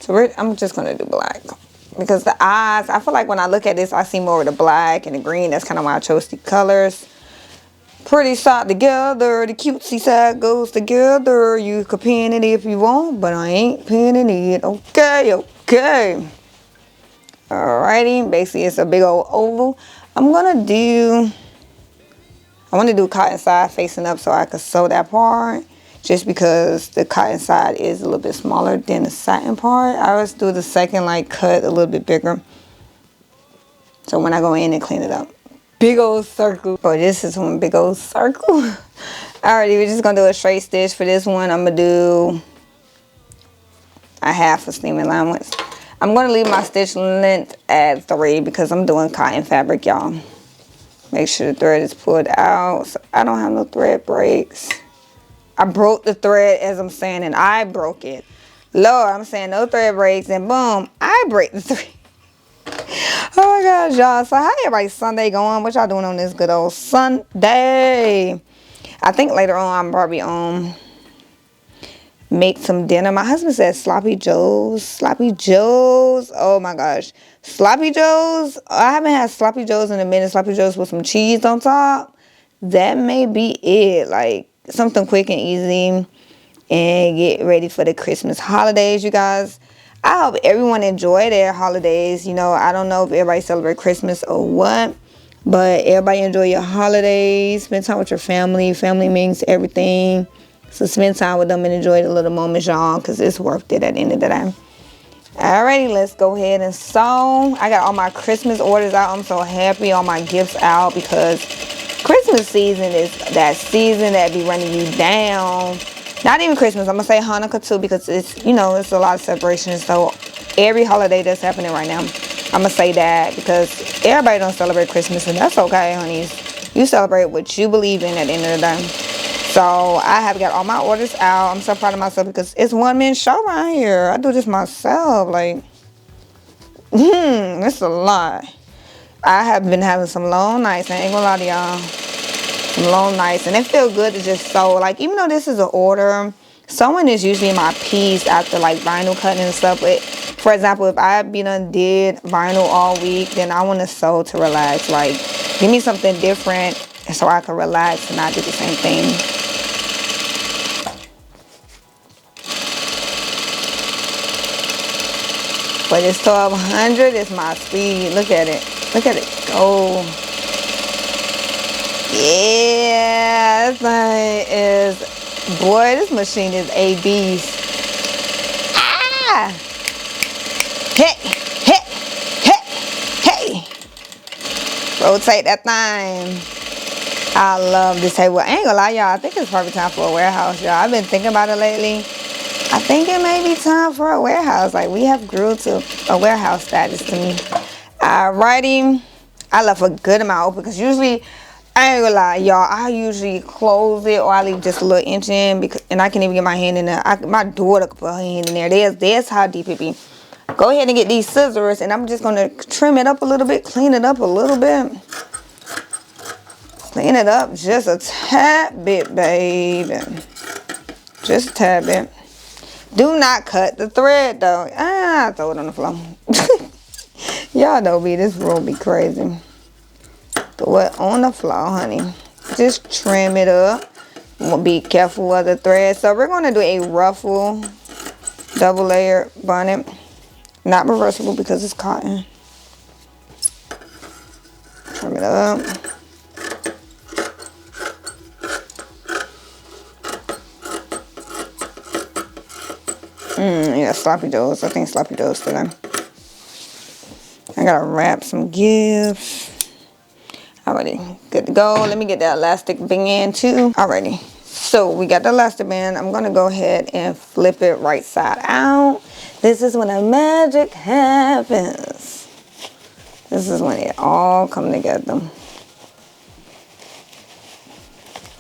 So I'm just going to do black. Because the eyes, I feel like when I look at this, I see more of the black and the green. That's kind of why I chose the colors. Pretty side together, the cutesy side goes together. You could pin it if you want, but I ain't pinning it. Okay, okay. Alrighty, basically it's a big old oval. I want to do cotton side facing up so I could sew that part. Just because the cotton side is a little bit smaller than the satin part. I always do the second like cut a little bit bigger. So when I go in and clean it up. Big old circle. Oh, this is one big old circle. Alrighty, we're just gonna do a straight stitch for this one. I'm gonna do a half a seam allowance. I'm gonna leave my stitch length at 3 because I'm doing cotton fabric, y'all. Make sure the thread is pulled out. So I don't have no thread breaks. I broke the thread as I'm saying, and I broke it. Lord, I'm saying no thread breaks, and boom, I break the thread. Oh my gosh, y'all. So how everybody's Sunday going? What y'all doing on this good old Sunday? I think later on I'm probably make some dinner. My husband said sloppy joes. Sloppy joes. Oh my gosh. Sloppy joes. I haven't had sloppy joes in a minute. Sloppy joes with some cheese on top. That may be it. Like something quick and easy. And get ready for the Christmas holidays, you guys. I hope everyone enjoy their holidays. You know, I don't know if everybody celebrate Christmas or what, but everybody enjoy your holidays. Spend time with your family. Family means everything. So spend time with them and enjoy the little moments, y'all, because it's worth it at the end of the day. Alrighty, let's go ahead and sew. I got all my Christmas orders out. I'm so happy. All my gifts out because Christmas season is that season that be running you down. Not even Christmas. I'm going to say Hanukkah too because it's, you know, it's a lot of celebrations. So every holiday that's happening right now, I'm going to say that because everybody don't celebrate Christmas and that's okay, honeys. You celebrate what you believe in at the end of the day. So I have got all my orders out. I'm so proud of myself because it's one-man show right here. I do this myself. Like, it's a lot. I have been having some long nights. I ain't going to lie to y'all. Long nights, and it feel good to just sew. Like, even though this is an order, sewing is usually my piece after like vinyl cutting and stuff. But for example, if I did vinyl all week, then I want to sew to relax. Like, give me something different so I can relax and not do the same thing. But it's 1200. It's my speed. Look at it. Look at it go. Yeah, this thing is, boy, this machine is a beast. Ah! Hey, hey, hey, hey. Rotate that thing. I love this table. I ain't gonna lie, y'all. I think it's probably time for a warehouse, y'all. I've been thinking about it lately. I think it may be time for a warehouse. Like, we have grew to a warehouse status to me. Alrighty. I left a good amount open because usually, I ain't gonna lie, y'all. I usually close it or I leave just a little inch in because, and I can even get my hand in there. My daughter can put her hand in there. There's how deep it be. Go ahead and get these scissors, and I'm just gonna trim it up a little bit, clean it up a little bit. Clean it up just a tad bit, babe. Just a tad bit. Do not cut the thread though. Throw it on the floor. Y'all know me, this room be crazy. Throw it on the floor, honey. Just trim it up. Be careful of the thread. So we're gonna do a ruffle double layer bonnet. Not reversible because it's cotton. Trim it up. Yeah, sloppy joes. I think sloppy joes today. I gotta wrap some gifts. Alrighty, good to go. Let me get that elastic band too. Alrighty, so we got the elastic band. I'm gonna go ahead and flip it right side out. This is when the magic happens. This is when it all come together.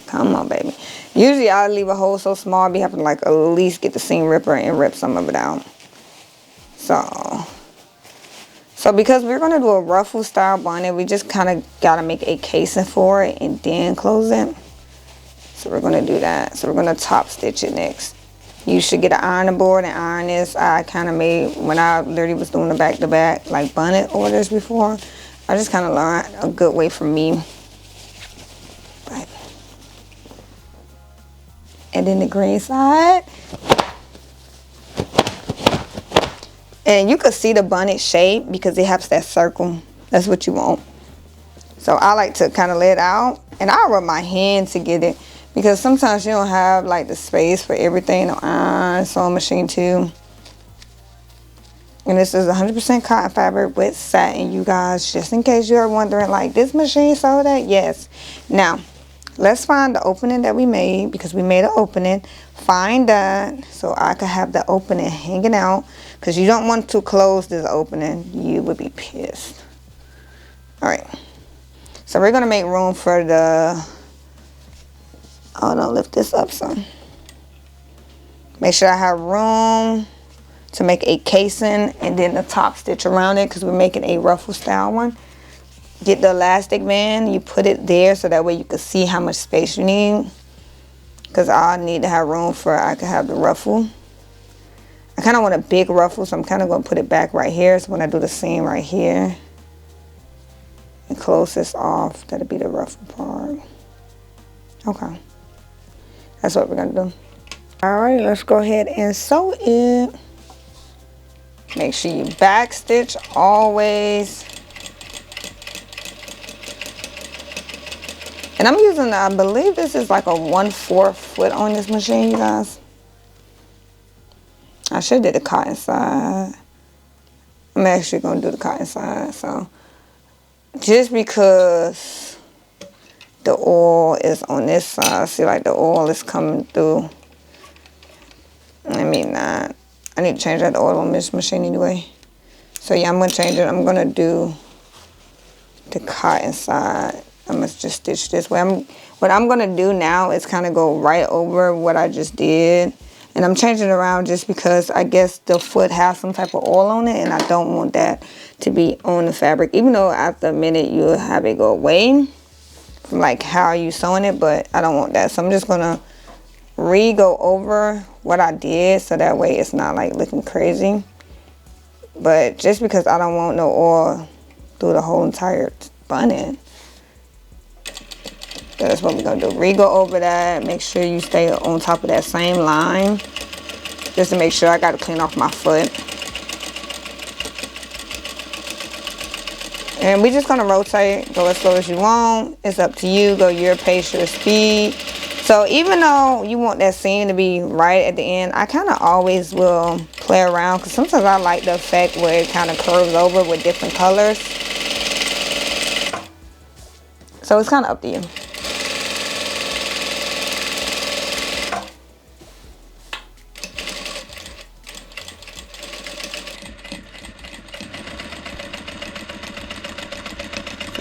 Come on, baby. Usually I leave a hole so small, I be having to like at least get the seam ripper and rip some of it out. So because we're gonna do a ruffle style bonnet, we just kind of gotta make a casing for it and then close it. So we're gonna do that. So we're gonna top stitch it next. You should get an ironing board and iron this. I kind of made, when I literally was doing the back-to-back like bonnet orders before, I just kind of learned a good way for me. But, and then the green side. And you could see the bonnet shape because it has that circle. That's what you want. So I like to kind of lay it out. And I rub my hand to get it. Because sometimes you don't have like the space for everything on iron, sewing machine too. And this is 100% cotton fabric with satin, you guys. Just in case you're wondering, like, this machine sewed that? Yes. Now, let's find the opening that we made. Because we made an opening. Find that so I could have the opening hanging out. Because you don't want to close this opening. You would be pissed. Alright. So we're going to make room for the... Oh, don't lift this up some. Make sure I have room to make a casing. And then the top stitch around it. Because we're making a ruffle style one. Get the elastic band. You put it there so that way you can see how much space you need. Because I need to have room for I can have the ruffle. I kind of want a big ruffle, so I'm kind of going to put it back right here. So when I do the seam right here and close this off, that'll be the ruffle part. Okay. That's what we're going to do. Alright, let's go ahead and sew it. Make sure you back stitch always. And I'm using, I believe this is like a 1/4 foot on this machine, you guys. I should do the cotton side. I'm actually going to do the cotton side. So, just because the oil is on this side, I see like the oil is coming through. I mean, I need to change that oil on this machine anyway. So, yeah, I'm going to change it. I'm going to do the cotton side. I'm going to just stitch this way. What I'm going to do now is kind of go right over what I just did. And I'm changing it around just because I guess the foot has some type of oil on it. And I don't want that to be on the fabric. Even though after a minute you'll have it go away from like how you sewing it. But I don't want that. So I'm just going to re-go over what I did. So that way it's not like looking crazy. But just because I don't want no oil through the whole entire bonnet. That's what we're going to do. Re-go over that. Make sure you stay on top of that same line. Just to make sure I got to clean off my foot. And we're just going to rotate. Go as slow as you want. It's up to you. Go your pace, your speed. So even though you want that seam to be right at the end, I kind of always will play around. Because sometimes I like the effect where it kind of curves over with different colors. So it's kind of up to you.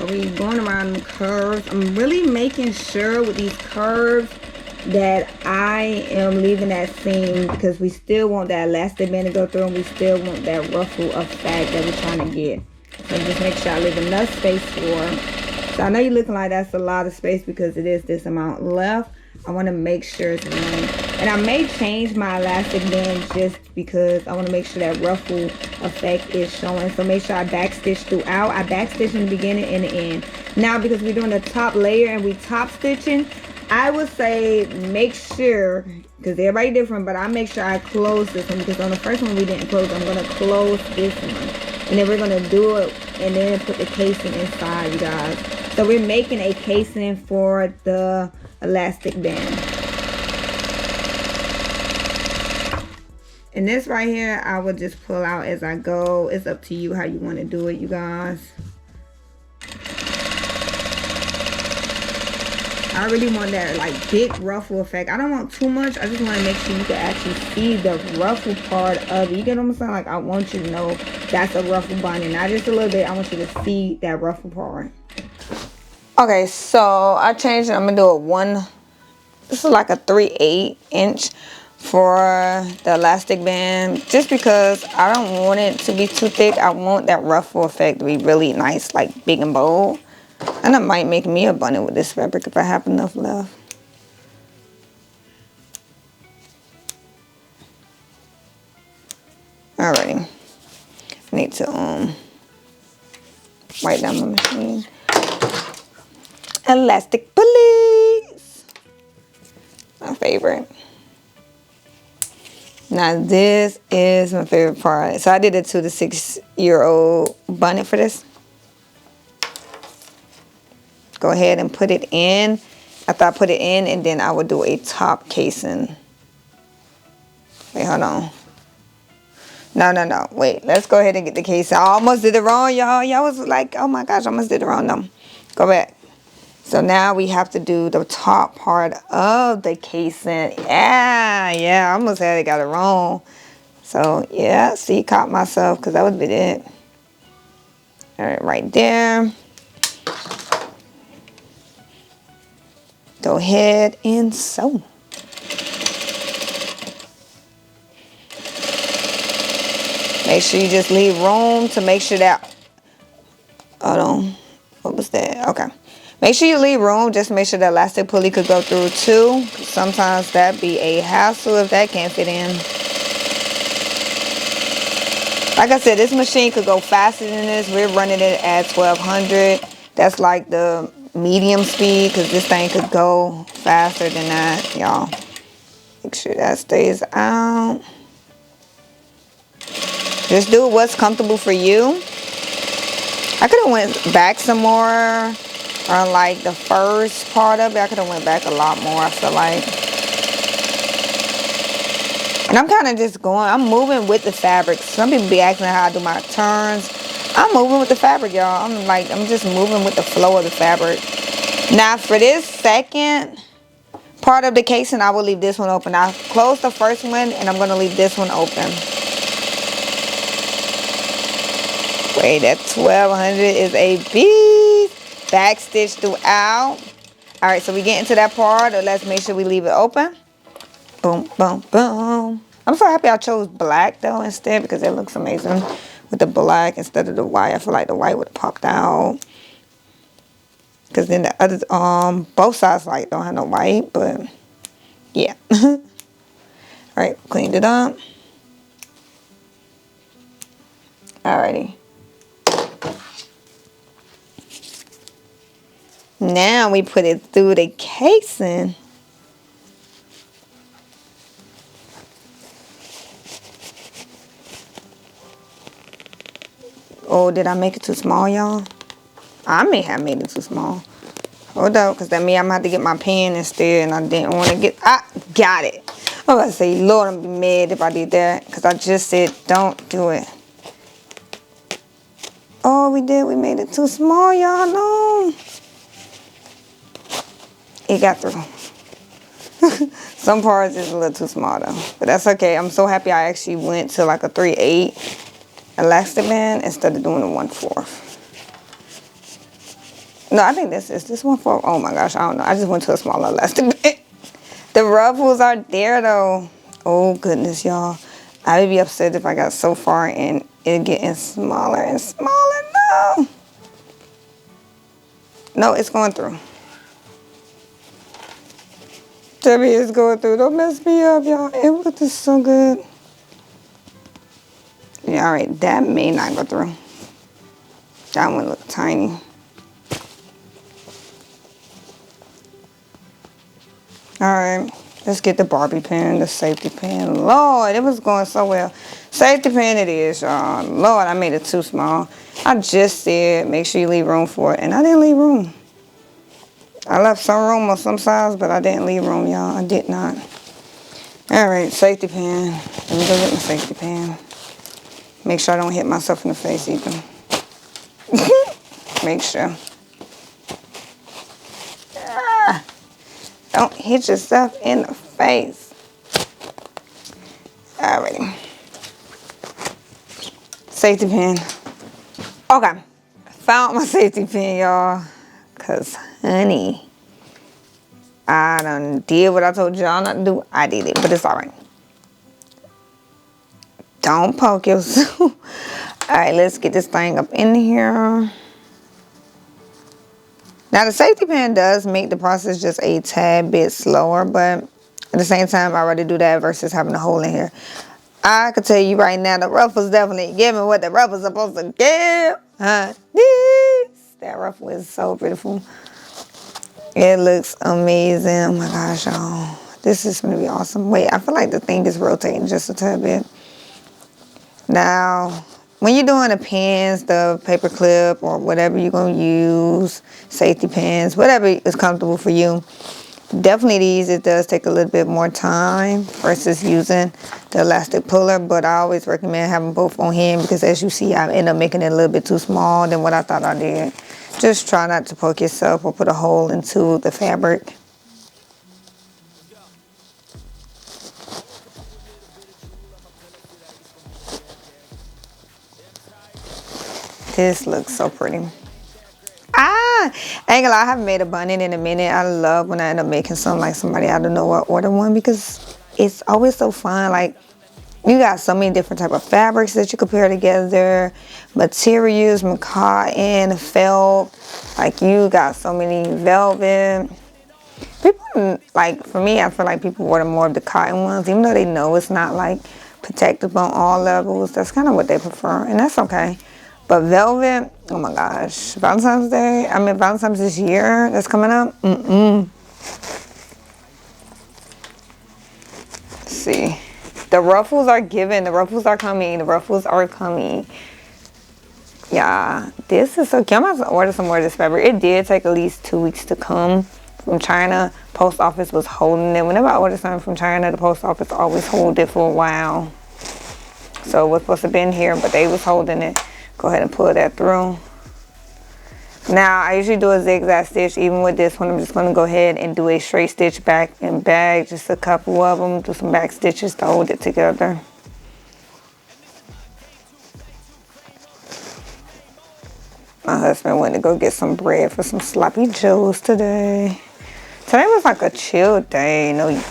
We going around the curves. I'm really making sure with these curves that I am leaving that seam because we still want that elastic band to go through and we still want that ruffle effect that we're trying to get. So just make sure I leave enough space for So I know you're looking like that's a lot of space because it is this amount left. I want to make sure it's right. And I may change my elastic band just because I want to make sure that ruffle effect is showing. So make sure I backstitch throughout. I backstitch in the beginning and the end. Now because we're doing the top layer and we top stitching, I would say make sure, because everybody different, but I make sure I close this one, because on the first one we didn't close. I'm going to close this one. And then we're going to do it and then put the casing inside, you guys. So we're making a casing for the elastic band. And this right here, I will just pull out as I go. It's up to you how you want to do it, you guys. I really want that like big ruffle effect. I don't want too much. I just want to make sure you can actually see the ruffle part of it. You get what I'm saying? Like, I want you to know that's a ruffle bonnet. Not just a little bit. I want you to see that ruffle part. Okay, so I changed it. I'm going to do a one. This is like a 3/8 inch for the elastic band. Just because I don't want it to be too thick. I want that ruffle effect to be really nice, like big and bold. And it might make me a bonnet with this fabric if I have enough left. Alrighty. I need to wipe down my machine. Elastic pulleys. My favorite. Now this is my favorite part. So I did a 2 to 6 year old bonnet for this. Go ahead and put it in. After I put it in, and then I will do a top casing. Wait, hold on. No. Wait, let's go ahead and get the casing. I almost did it wrong, y'all. Y'all was like, oh my gosh, I almost did it wrong. No, go back. So now we have to do the top part of the casing. Yeah, I almost had it, got it wrong. So yeah, see, caught myself because that would be it. All right there. Go ahead and sew. Make sure you just leave room to make sure that, hold on, what was that? Okay. Make sure you leave room, just make sure the elastic pulley could go through too. Sometimes that'd be a hassle if that can't fit in. Like I said, this machine could go faster than this. We're running it at 1200. That's like the medium speed, because this thing could go faster than that, y'all. Make sure that stays out. Just do what's comfortable for you. I could have went back some more on like the first part of it. I could have went back a lot more, I feel like. And I'm kind of just going, I'm moving with the fabric. Some people be asking how I do my turns. I'm moving with the fabric, y'all. I'm just moving with the flow of the fabric. Now for this second part of the casing, I will leave this one open. I closed the first one and I'm going to leave this one open. Wait, that 1200 is a beast. Back stitch throughout. All right, so we get into that part. Let's make sure we leave it open. Boom, boom, boom. I'm so happy I chose black though instead, because it looks amazing with the black instead of the white. I feel like the white would have popped out. Because then the other, both sides like don't have no white, but yeah. All right, cleaned it up. Alrighty. Now we put it through the casing. Oh, did I make it too small, y'all? I may have made it too small. Hold up, because that means I'm going to have to get my pen instead, and I didn't want to get... I got it. I was about to say, Lord, I'm going to be mad if I did that, because I just said don't do it. Oh, we did. We made it too small, y'all. No. It got through. Some parts is a little too small, though. But that's okay. I'm so happy I actually went to like a 3/8 elastic band instead of doing a 1/4. No, I think this is this 1/4. Oh my gosh, I don't know. I just went to a smaller elastic band. The ruffles are there though. Oh goodness, y'all. I would be upset if I got so far and it getting smaller and smaller. No. No, it's going through. Debbie is going through. Don't mess me up, y'all. It looked so good. Yeah, all right. That may not go through. That one looked tiny. All right. Let's get the Barbie pin, the safety pin. Lord, it was going so well. Safety pin it is, y'all. Lord, I made it too small. I just said make sure you leave room for it, and I didn't leave room. I left some room on some sides, but I didn't leave room, y'all. I did not. All right, safety pin. Let me go get my safety pin. Make sure I don't hit myself in the face either. Make sure. Ah, don't hit yourself in the face. Alrighty. Safety pin. Okay. Found my safety pin, y'all. Cause honey, I done did what I told y'all not to do. I did it, but it's alright. Don't poke yourself. Alright, let's get this thing up in here. Now the safety pin does make the process just a tad bit slower, but at the same time, I'd rather do that versus having a hole in here. I could tell you right now, the ruffles definitely giving what the ruffles supposed to give. That ruffle is so beautiful. It looks amazing. Oh my gosh, y'all. This is going to be awesome. Wait, I feel like the thing is rotating just a tad bit. Now, when you're doing the pins, the paper clip, or whatever you're going to use, safety pins, whatever is comfortable for you, definitely these, it does take a little bit more time versus using the elastic puller, but I always recommend having both on hand because as you see, I end up making it a little bit too small than what I thought I did. Just try not to poke yourself or put a hole into the fabric. This looks so pretty. I ain't gonna lie, I haven't made a bonnet in a minute. I love when I end up making something like somebody out of nowhere order one because it's always so fun. Like, you got so many different type of fabrics that you can pair together, materials from cotton, felt. Like, you got so many velvet. People, like, for me, I feel like people order more of the cotton ones, even though they know it's not, like, protective on all levels. That's kind of what they prefer, and that's okay. But velvet, oh my gosh, Valentine's Day, Valentine's this year that's coming up. Let's see. The ruffles are given, the ruffles are coming, the ruffles are coming. Yeah, this is so cute. I'm about to order some more of this fabric. It did take at least 2 weeks to come from China. Post office was holding it. Whenever I order something from China, the post office always hold it for a while. So it was supposed to have been here, but they was holding it. Go ahead and pull that through. Now, I usually do a zigzag stitch. Even with this one, I'm just going to go ahead and do a straight stitch back and back. Just a couple of them. Do some back stitches to hold it together. My husband went to go get some bread for some sloppy joes today. Today was like a chill day. You know,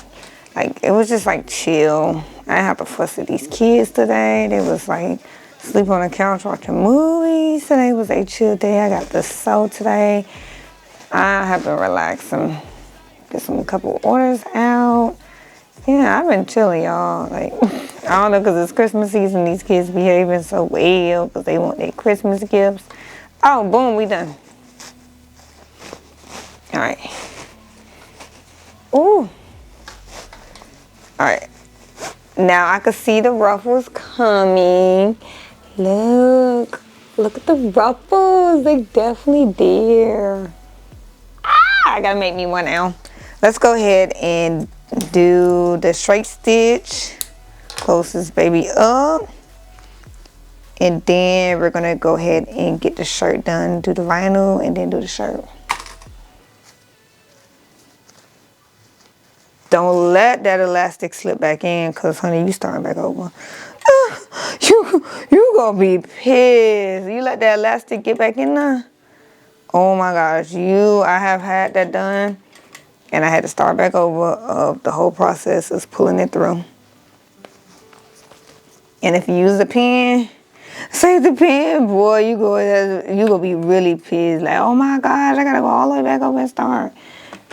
like, it was just like chill. I didn't have to fuss with these kids today. They was like sleep on the couch watching movies. Today was a chill day. I got to sew today. I have been relaxing. Get a couple orders out. Yeah, I've been chilling, y'all. Like, I don't know, because it's Christmas season. These kids behaving so well because they want their Christmas gifts. Oh, boom, we done. All right. Ooh. All right. Now I can see the ruffles coming. Look at the ruffles. They definitely there. I gotta make me one now. Let's go ahead and do the straight stitch. Close this baby up. And then we're gonna go ahead and get the shirt done. Do the vinyl and then do the shirt. Don't let that elastic slip back in, cause honey, you starting back over. You gonna be pissed. You let that elastic get back in there. Oh my gosh, I have had that done, and I had to start back over of the whole process is pulling it through. And if you use a pen, Save the pen, boy. You gonna be really pissed. Like, oh my gosh, I gotta go all the way back over and start.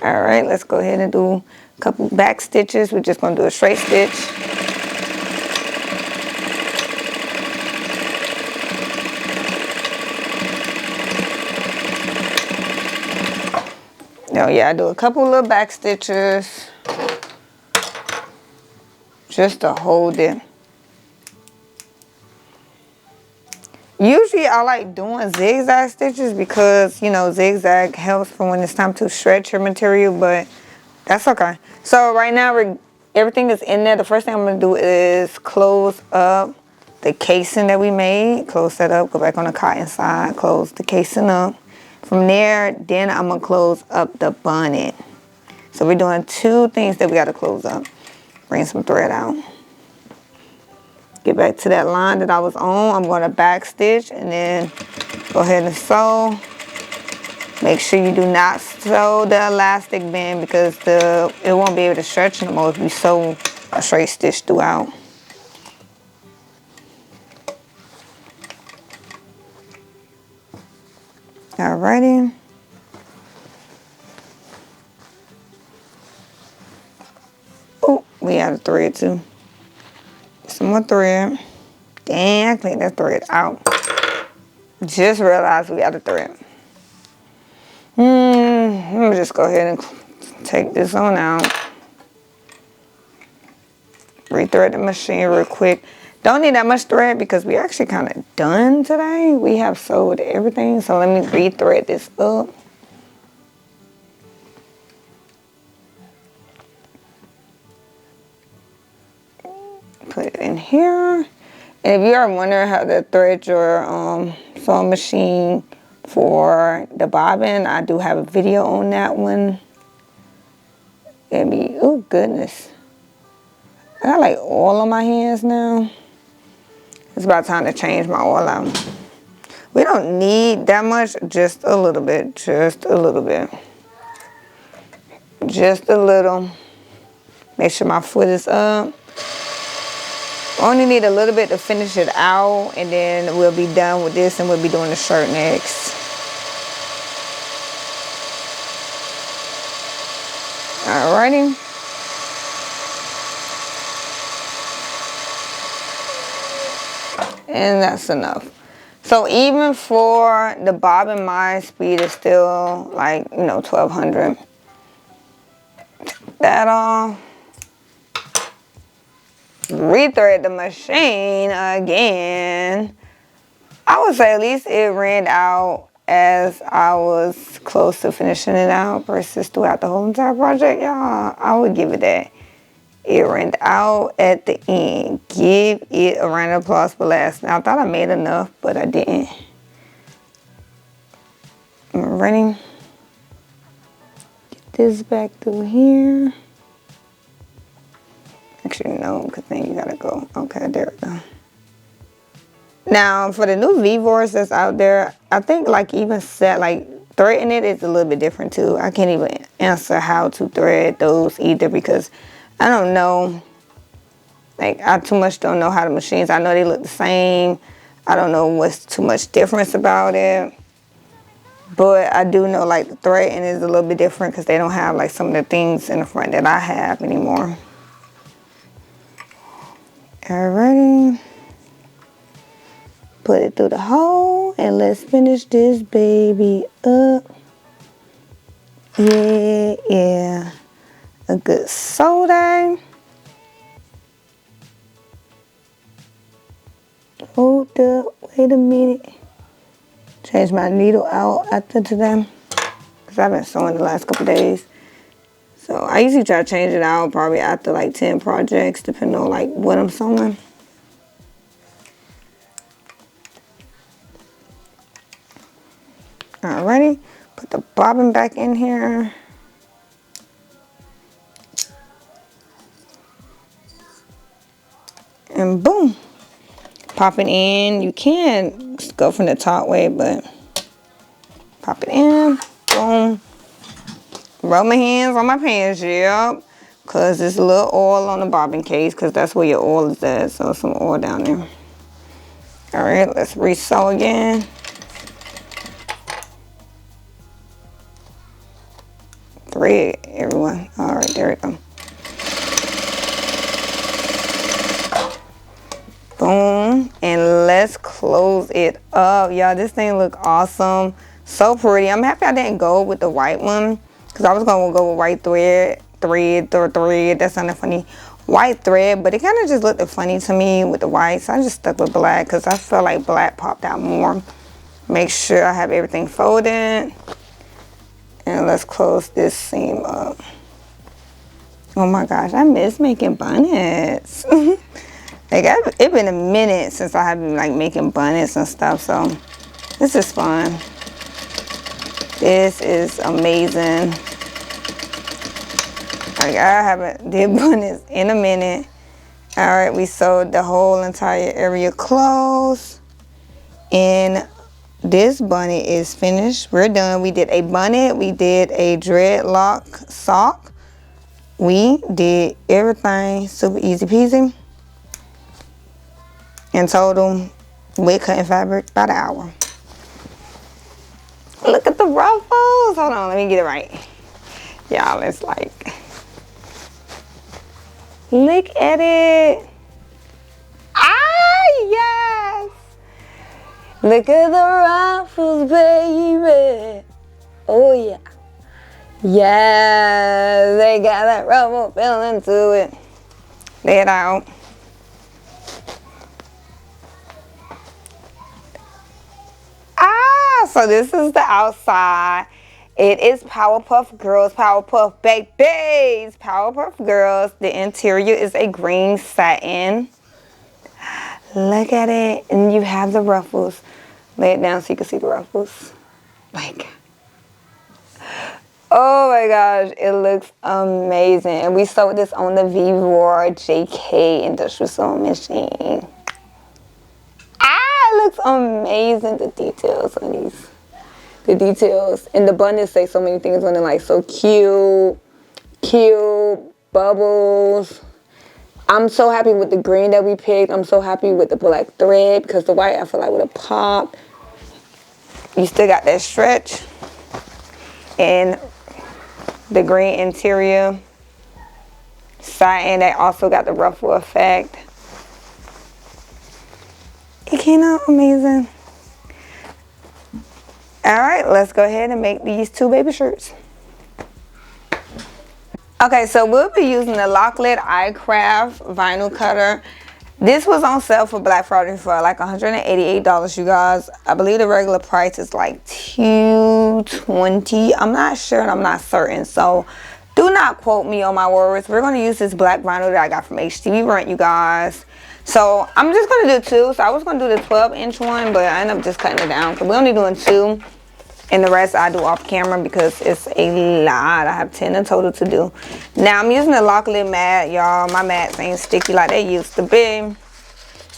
All right, let's go ahead and do a couple back stitches. We're just gonna do a straight stitch. Oh yeah, I do a couple little back stitches just to hold it. Usually I like doing zigzag stitches because, you know, zigzag helps for when it's time to stretch your material, but that's okay. So right now everything is in there. The first thing I'm going to do is close up the casing that we made. Close that up, go back on the cotton side, close the casing up. From there, then I'm going to close up the bonnet. So we're doing two things that we got to close up. Bring some thread out. Get back to that line that I was on. I'm going to back stitch and then go ahead and sew. Make sure you do not sew the elastic band because it won't be able to stretch anymore if you sew a straight stitch throughout. Alrighty. Oh, we had a thread too. Some more thread. Dang, I cleaned that thread out. Just realized we got a thread. Let me just go ahead and take this on out. Rethread the machine real quick. Don't need that much thread because we actually kind of done today. We have sewed everything, so let me rethread this up. Put it in here. And if you are wondering how to thread your sewing machine for the bobbin, I do have a video on that one. Oh goodness. I got like oil on my hands now. It's about time to change my oil out. We don't need that much, just a little bit, just a little bit. Just a little. Make sure my foot is up. Only need a little bit to finish it out, and then we'll be done with this and we'll be doing the shirt next. Alrighty. And that's enough. So even for the bobbin, my speed is still like, 1200. That off. Rethread the machine again. I would say at least it ran out as I was close to finishing it out versus throughout the whole entire project. Y'all, I would give it that. It ran out at the end. Give it a round of applause for last. Now I thought I made enough, but I didn't. I'm ready. Get this back through here. Actually, no, because then you gotta go. Okay, there we go. Now, for the new V-Vorce that's out there, I think even threading it is a little bit different too. I can't even answer how to thread those either because I don't know. I too much don't know how the machines, I know they look the same. I don't know what's too much difference about it. But I do know the threading is a little bit different because they don't have some of the things in the front that I have anymore. Alrighty. Put it through the hole and let's finish this baby up. Yeah. A good soda. Hold up. Wait a minute. Change my needle out after today because I've been sewing the last couple days. So I usually try to change it out probably after 10 projects, depending on what I'm sewing. Alrighty, put the bobbin back in here. And boom, pop it in. You can go from the top way, but pop it in, boom. Rub my hands on my pants, yep. Because there's a little oil on the bobbin case because that's where your oil is at. So some oil down there. All right, let's re-sew again. Thread, everyone. All right, there we go. Boom, and let's close it up. Y'all, this thing look awesome. So pretty. I'm happy I didn't go with the white one because I was gonna go with white thread. That sounded funny. White thread, but it kind of just looked funny to me with the white, so I just stuck with black because I felt like black popped out more. Make sure I have everything folded, and let's close this seam up. Oh my gosh, I miss making bonnets. Like, it's been a minute since I have been like making bonnets and stuff, so this is fun. This is amazing. Like, I haven't did bonnets in a minute. All right, we sewed the whole entire area closed, and this bonnet is finished. We're done. We did a bonnet. We did a dreadlock sock. We did everything super easy peasy. In total, with cutting fabric, about an hour. Look at the ruffles. Hold on, let me get it right. Y'all, it's like, look at it. Ah, yes. Look at the ruffles, baby. Oh, yeah. Yes, they got that ruffle feeling to it. Lay it out. So this is the outside. It is Powerpuff Girls, Powerpuff Babies, Powerpuff Girls. The interior is a green satin. Look at it. And you have the ruffles. Lay it down so you can see the ruffles. Like, oh my gosh, it looks amazing. And we sewed this on the V-Roar JK Industrial Sewing Machine. It looks amazing, the details on these. The details. And the bonnets say so many things on it, like so cute, bubbles. I'm so happy with the green that we picked. I'm so happy with the black thread because the white I feel like would have popped. You still got that stretch. And the green interior. Satin that also got the ruffle effect. It came out amazing. All right, let's go ahead and make these two baby shirts. Okay, so we'll be using the LOKLIK iCraft vinyl cutter. This was on sale for Black Friday for like $188, you guys. I believe the regular price is like $220. I'm not sure and I'm not certain, so do not quote me on my words. We're going to use this black vinyl that I got from HTV Rent, you guys. So I'm just going to do two. So I was going to do the 12-inch one, but I ended up just cutting it down. So we're only doing two. And the rest I do off camera because it's a lot. I have 10 in total to do. Now I'm using the LOKLIK mat, y'all. My mats ain't sticky like they used to be.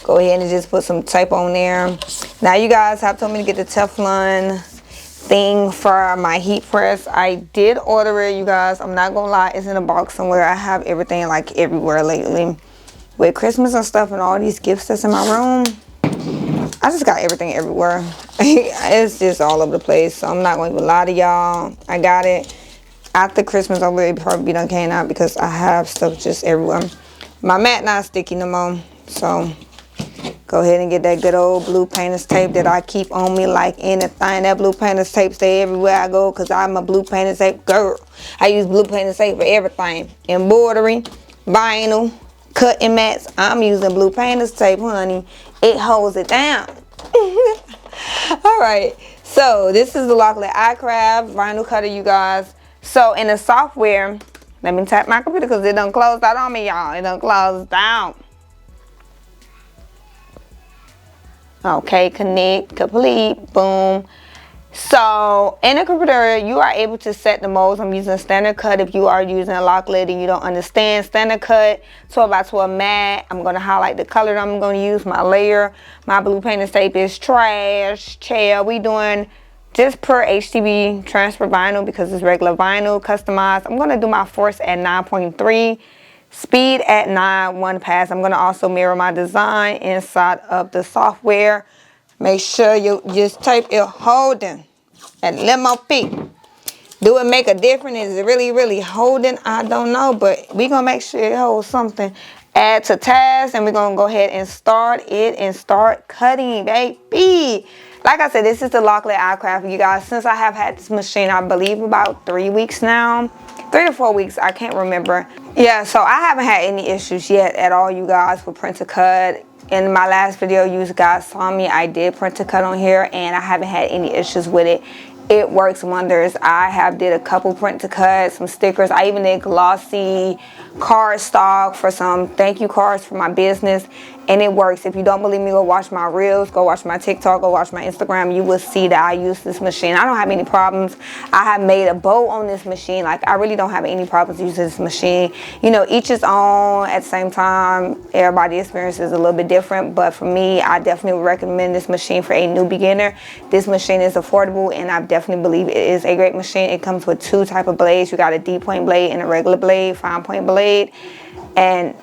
Go ahead and just put some tape on there. Now you guys have told me to get the Teflon thing for my heat press. I did order it, you guys. I'm not going to lie. It's in a box somewhere. I have everything like everywhere lately. With Christmas and stuff and all these gifts that's in my room, I just got everything everywhere. It's just all over the place. So I'm not going to even lie to y'all. I got it. After Christmas, I will probably be done came out because I have stuff just everywhere. My mat not sticky no more. So go ahead and get that good old blue painter's tape that I keep on me like anything. That blue painter's tape stay everywhere I go because I'm a blue painter's tape girl. I use blue painter's tape for everything. Embroidery, vinyl, cutting mats. I'm using blue painter's tape, honey. It holds it down. All right, so this is the LOKLIK iCraft vinyl cutter, you guys. So in the software, let me tap my computer because it done closed out on me, y'all. It done closed down. Okay, connect, complete, boom. So in the computer, you are able to set the modes. I'm using standard cut. If you are using a LOKLIK and you don't understand standard cut, 12 by 12 mat. I'm going to highlight the color that I'm going to use, my layer. My blue painter's tape is trash. Chair. We doing just per HTV transfer vinyl because it's regular vinyl, customized. I'm going to do my force at 9.3. Speed at 9, 1 pass. I'm going to also mirror my design inside of the software. Make sure you just tape it holding at limo feet. Do it make a difference? Is it really holding? I don't know, but we're going to make sure it holds something. Add to task, and we're going to go ahead and start it and start cutting, baby. Like I said, this is the LOKLIK iCraft, you guys. Since I have had this machine, I believe about 3 weeks now. 3 to 4 weeks, I can't remember. Yeah, so I haven't had any issues yet at all, you guys, with print to cut. In my last video, you guys saw me, I did print to cut on here, and I haven't had any issues with it. It works wonders. I have did a couple print to cut, some stickers. I even did glossy card stock for some thank you cards for my business, and it works. If you don't believe me, go watch my reels, go watch my TikTok, go watch my Instagram. You will see that I use this machine. I don't have any problems. I have made a bow on this machine. Like, I really don't have any problems using this machine. You know, each is on. At the same time, everybody's experience is a little bit different, but for me, I definitely would recommend this machine for a new beginner. This machine is affordable, and I definitely believe it is a great machine. It comes with 2 type of blades. You got a deep point blade and a regular blade, fine point blade, and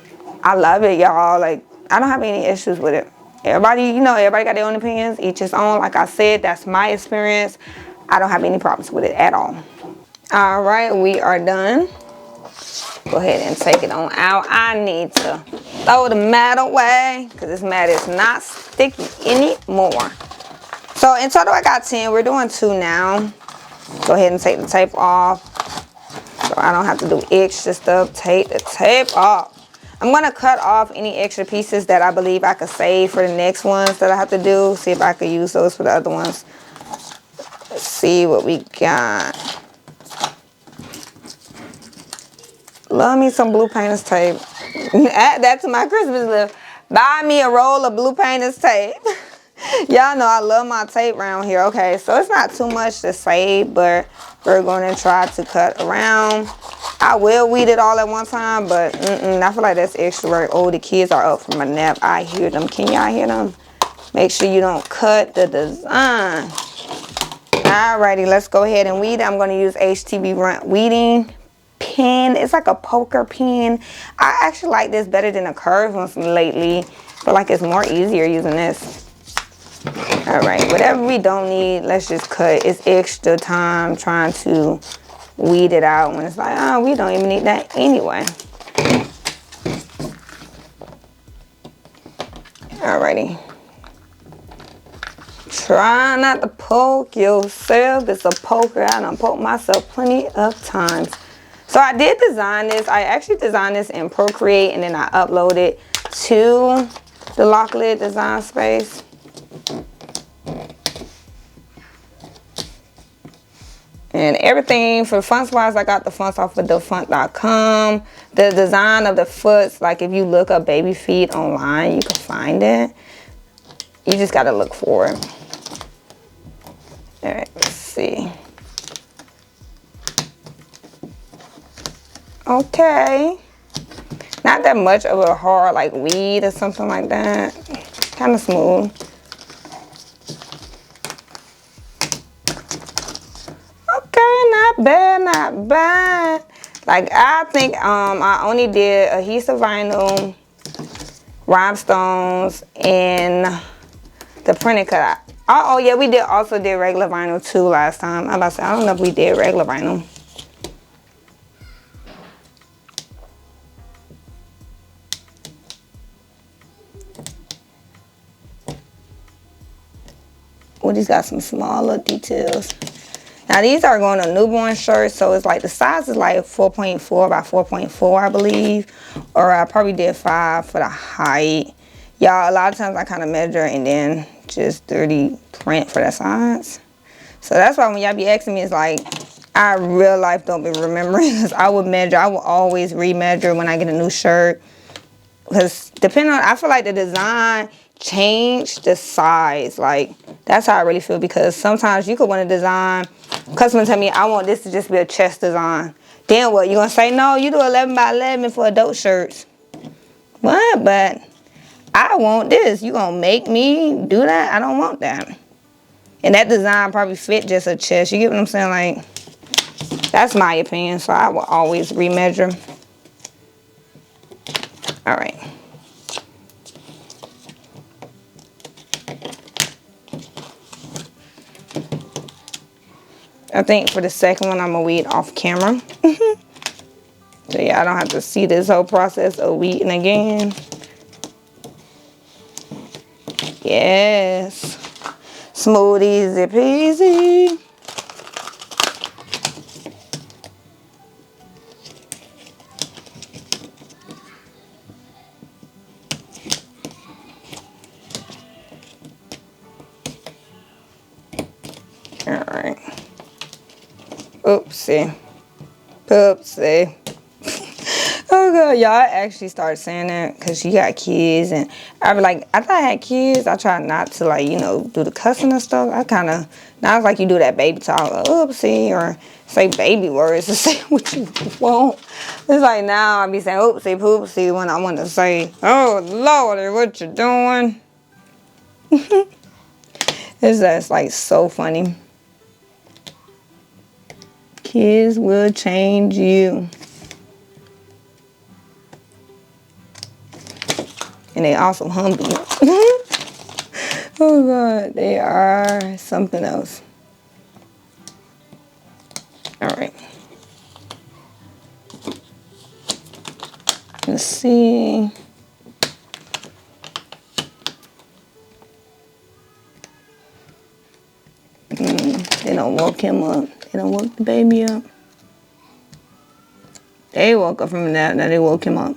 I love it, y'all. Like, I don't have any issues with it. Everybody, you know, everybody got their own opinions. Each his own. Like I said, that's my experience. I don't have any problems with it at all. All right, we are done. Go ahead and take it on out. I need to throw the mat away because this mat is not sticky anymore. So in total, I got 10. We're doing 2 now. Go ahead and take the tape off so I don't have to do extra stuff. Take the tape off. I'm going to cut off any extra pieces that I believe I could save for the next ones that I have to do. See if I could use those for the other ones. Let's see what we got. Love me some blue painter's tape. Add that to my Christmas list. Buy me a roll of blue painter's tape. Y'all know I love my tape around here. Okay, so it's not too much to save, but we're going to try to cut around. I will weed it all at one time, but I feel like that's extra work. Oh, the kids are up from a nap. I hear them. Can y'all hear them? Make sure you don't cut the design. Alrighty, let's go ahead and weed. I'm going to use HTV Runt weeding pen. It's like a poker pen. I actually like this better than the curved ones lately. I feel like it's more easier using this. Alright, whatever we don't need, let's just cut. It's extra time trying to weed it out when it's like, oh, we don't even need that anyway. Alrighty. Try not to poke yourself. It's a poker. I done poked myself plenty of times. So I did design this. I actually designed this in Procreate, and then I uploaded it to the LOKLIK design space. And everything for fonts wise, I got the fonts off of thefont.com. The design of the foots, like if you look up baby feet online, you can find it. You just got to look for it. All right, let's see. Okay. Not that much of a hard like weed or something like that. Kind of smooth. Not bad, not bad. Like, I think I only did adhesive vinyl, rhinestones, and the printed cut. Oh yeah, we also did regular vinyl too last time. I'm about to say, I don't know if we did regular vinyl. Oh, these got some smaller details. Now these are going on newborn shirts, so it's like the size is like 4.4 by 4.4, I believe. Or I probably did 5 for the height. Y'all, a lot of times I kind of measure and then just 30 print for that size. So that's why when y'all be asking me, it's like, I real life don't be remembering this. I would measure, I will always remeasure when I get a new shirt. Because depending on, I feel like the design change the size. Like, that's how I really feel, because sometimes you could want to design, customer tell me, I want this to just be a chest design. Then what, you gonna say, no, you do 11 by 11 for adult shirts. What? But I want this. You gonna make me do that? I don't want that. And that design probably fit just a chest. You get what I'm saying? Like, that's my opinion. So I will always remeasure. All right. I think for the second one, I'm gonna weed off camera. So yeah, I don't have to see this whole process of weeding again. Yes. Smooth, easy peasy. Alright. Oopsie. Oopsie. Oh god, y'all actually start saying that because you got kids, and I be like, after I had kids, I try not to, like, you know, do the cussing and stuff. I kind of, now it's like you do that baby talk, like, oopsie, or say baby words to say what you want. It's like now I be saying oopsie poopsie when I want to say, oh lordy, what you doing? It's just like so funny. Kids will change you. And they also humble you. Oh God, they are something else. All right. Let's see. They don't woke him up. They don't woke the baby up. They woke up from a nap, now they woke him up.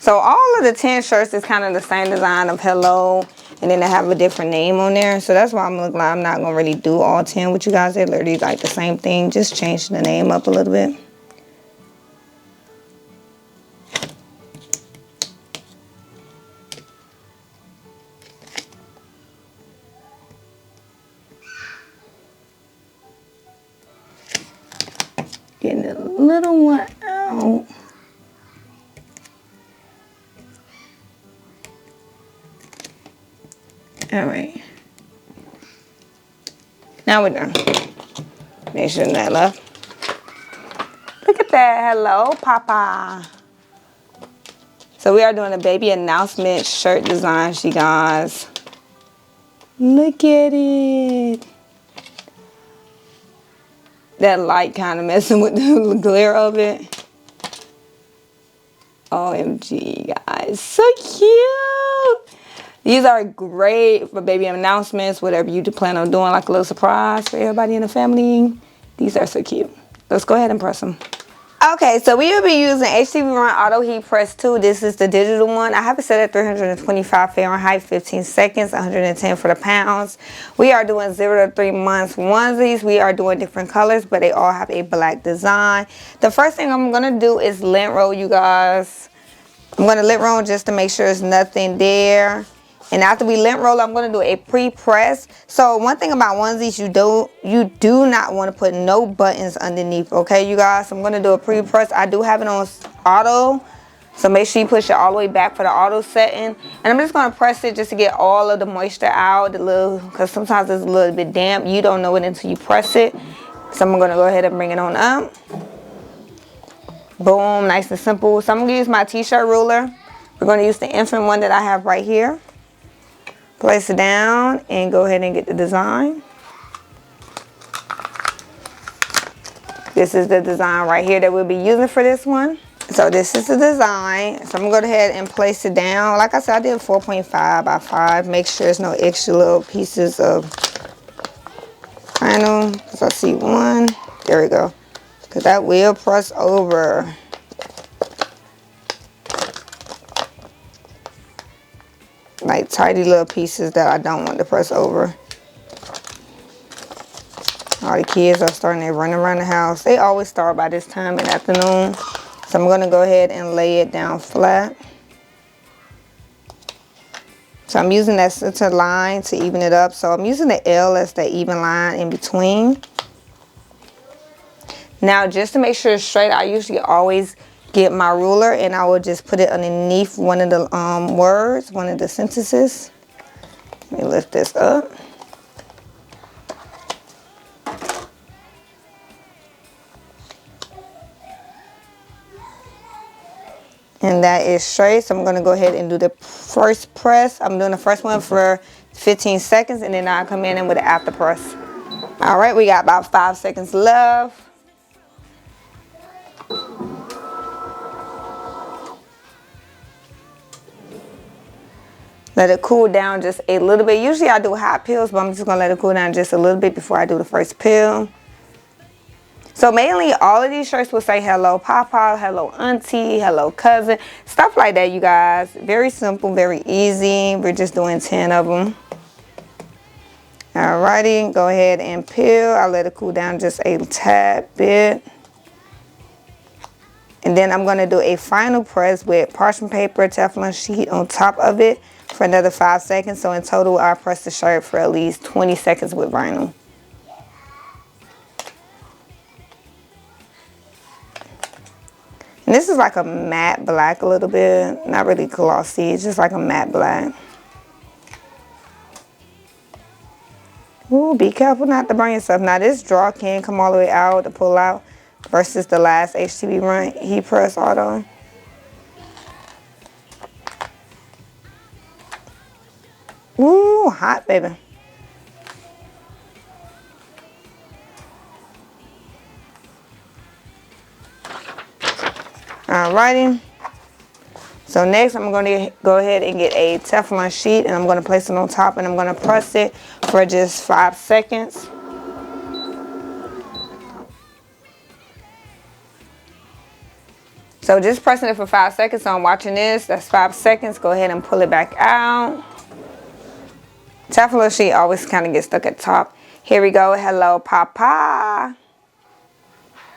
So all of the 10 shirts is kind of the same design of hello, and then they have a different name on there. So that's why I'm looking like I'm not gonna really do all 10 with you guys. They're literally like the same thing, just changing the name up a little bit. Getting a little one out. All right. Now we're done. Make sure that left. Look at that. Hello, Papa. So we are doing a baby announcement shirt design, you guys. Look at it. That light kind of messing with the glare of it. OMG, guys. So cute. These are great for baby announcements, whatever you plan on doing, like a little surprise for everybody in the family. These are so cute. Let's go ahead and press them. Okay, so we will be using HTV Run Auto Heat Press 2. This is the digital one. I have it set at 325 Fahrenheit, 15 seconds, 110 for the pounds. We are doing 0 to 3 months onesies. We are doing different colors, but they all have a black design. The first thing I'm going to do is lint roll, you guys. I'm going to lint roll just to make sure there's nothing there. And after we lint roll, I'm going to do a pre-press. So one thing about onesies, you do not want to put no buttons underneath, okay, you guys? So I'm going to do a pre-press. I do have it on auto, so make sure you push it all the way back for the auto setting. And I'm just going to press it just to get all of the moisture out, because sometimes it's a little bit damp. You don't know it until you press it. So I'm going to go ahead and bring it on up. Boom, nice and simple. So I'm going to use my t-shirt ruler. We're going to use the infant one that I have right here. Place it down and go ahead and get the design. This is the design right here that we'll be using for this one. So this is the design. So I'm going to go ahead and place it down. Like I said, I did 4.5 by 5. Make sure there's no extra little pieces of vinyl. Because I see one. There we go. Because that will press over. Like tidy little pieces that I don't want to press over. All the kids are starting to run around the house. They always start by this time in the afternoon. So I'm going to go ahead and lay it down flat. So I'm using that center line to even it up. So I'm using the L as the even line in between. Now just to make sure it's straight, I usually always get my ruler and I will just put it underneath one of the words, one of the sentences. Let me lift this up. And that is straight. So I'm going to go ahead and do the first press. I'm doing the first one for 15 seconds, and then I'll come in with the after press. All right, we got about 5 seconds left. Let it cool down just a little bit. Usually I do hot peels, but I'm just gonna let it cool down just a little bit before I do the first peel. So mainly all of these shirts will say hello Papa, hello Auntie, hello cousin, stuff like that, you guys. Very simple, very easy. We're just doing 10 of them. Alrighty, go ahead and peel. I'll let it cool down just a tad bit. And then I'm gonna do a final press with parchment paper, Teflon sheet on top of it for another 5 seconds. So in total, I'll press the shirt for at least 20 seconds with vinyl. And this is like a matte black a little bit, not really glossy, it's just like a matte black. Ooh, be careful not to burn yourself. Now this draw can come all the way out to pull out versus the last HTV run heat press auto. Ooh, hot baby. Alrighty. So next I'm going to go ahead and get a Teflon sheet, and I'm going to place it on top, and I'm going to press it for just 5 seconds. So just pressing it for 5 seconds. So I'm watching this. That's 5 seconds. Go ahead and pull it back out. Teflon sheet always kind of gets stuck at the top. Here we go. Hello, Papa.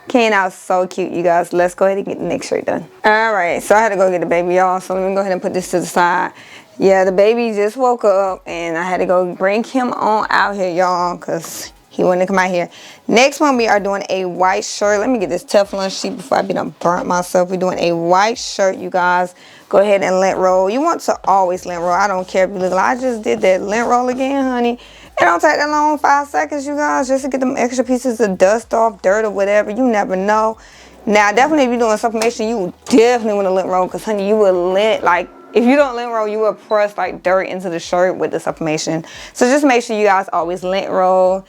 Came out so cute, you guys. Let's go ahead and get the next shirt done. All right, so I had to go get the baby, y'all. So let me go ahead and put this to the side. Yeah, the baby just woke up, and I had to go bring him on out here, y'all, because he wanted to come out here. Next one, we are doing a white shirt. Let me get this Teflon sheet before I be done burnt myself. We're doing a white shirt, you guys. Go ahead and lint roll. You want to always lint roll. I don't care if you look like I just did that lint roll again, honey. It don't take that long, 5 seconds, you guys, just to get them extra pieces of dust off, dirt or whatever. You never know. Now, definitely if you're doing supplemation, you definitely want to lint roll, because, honey, you will lint, like, if you don't lint roll, you will press, like, dirt into the shirt with the supplemation. So just make sure you guys always lint roll.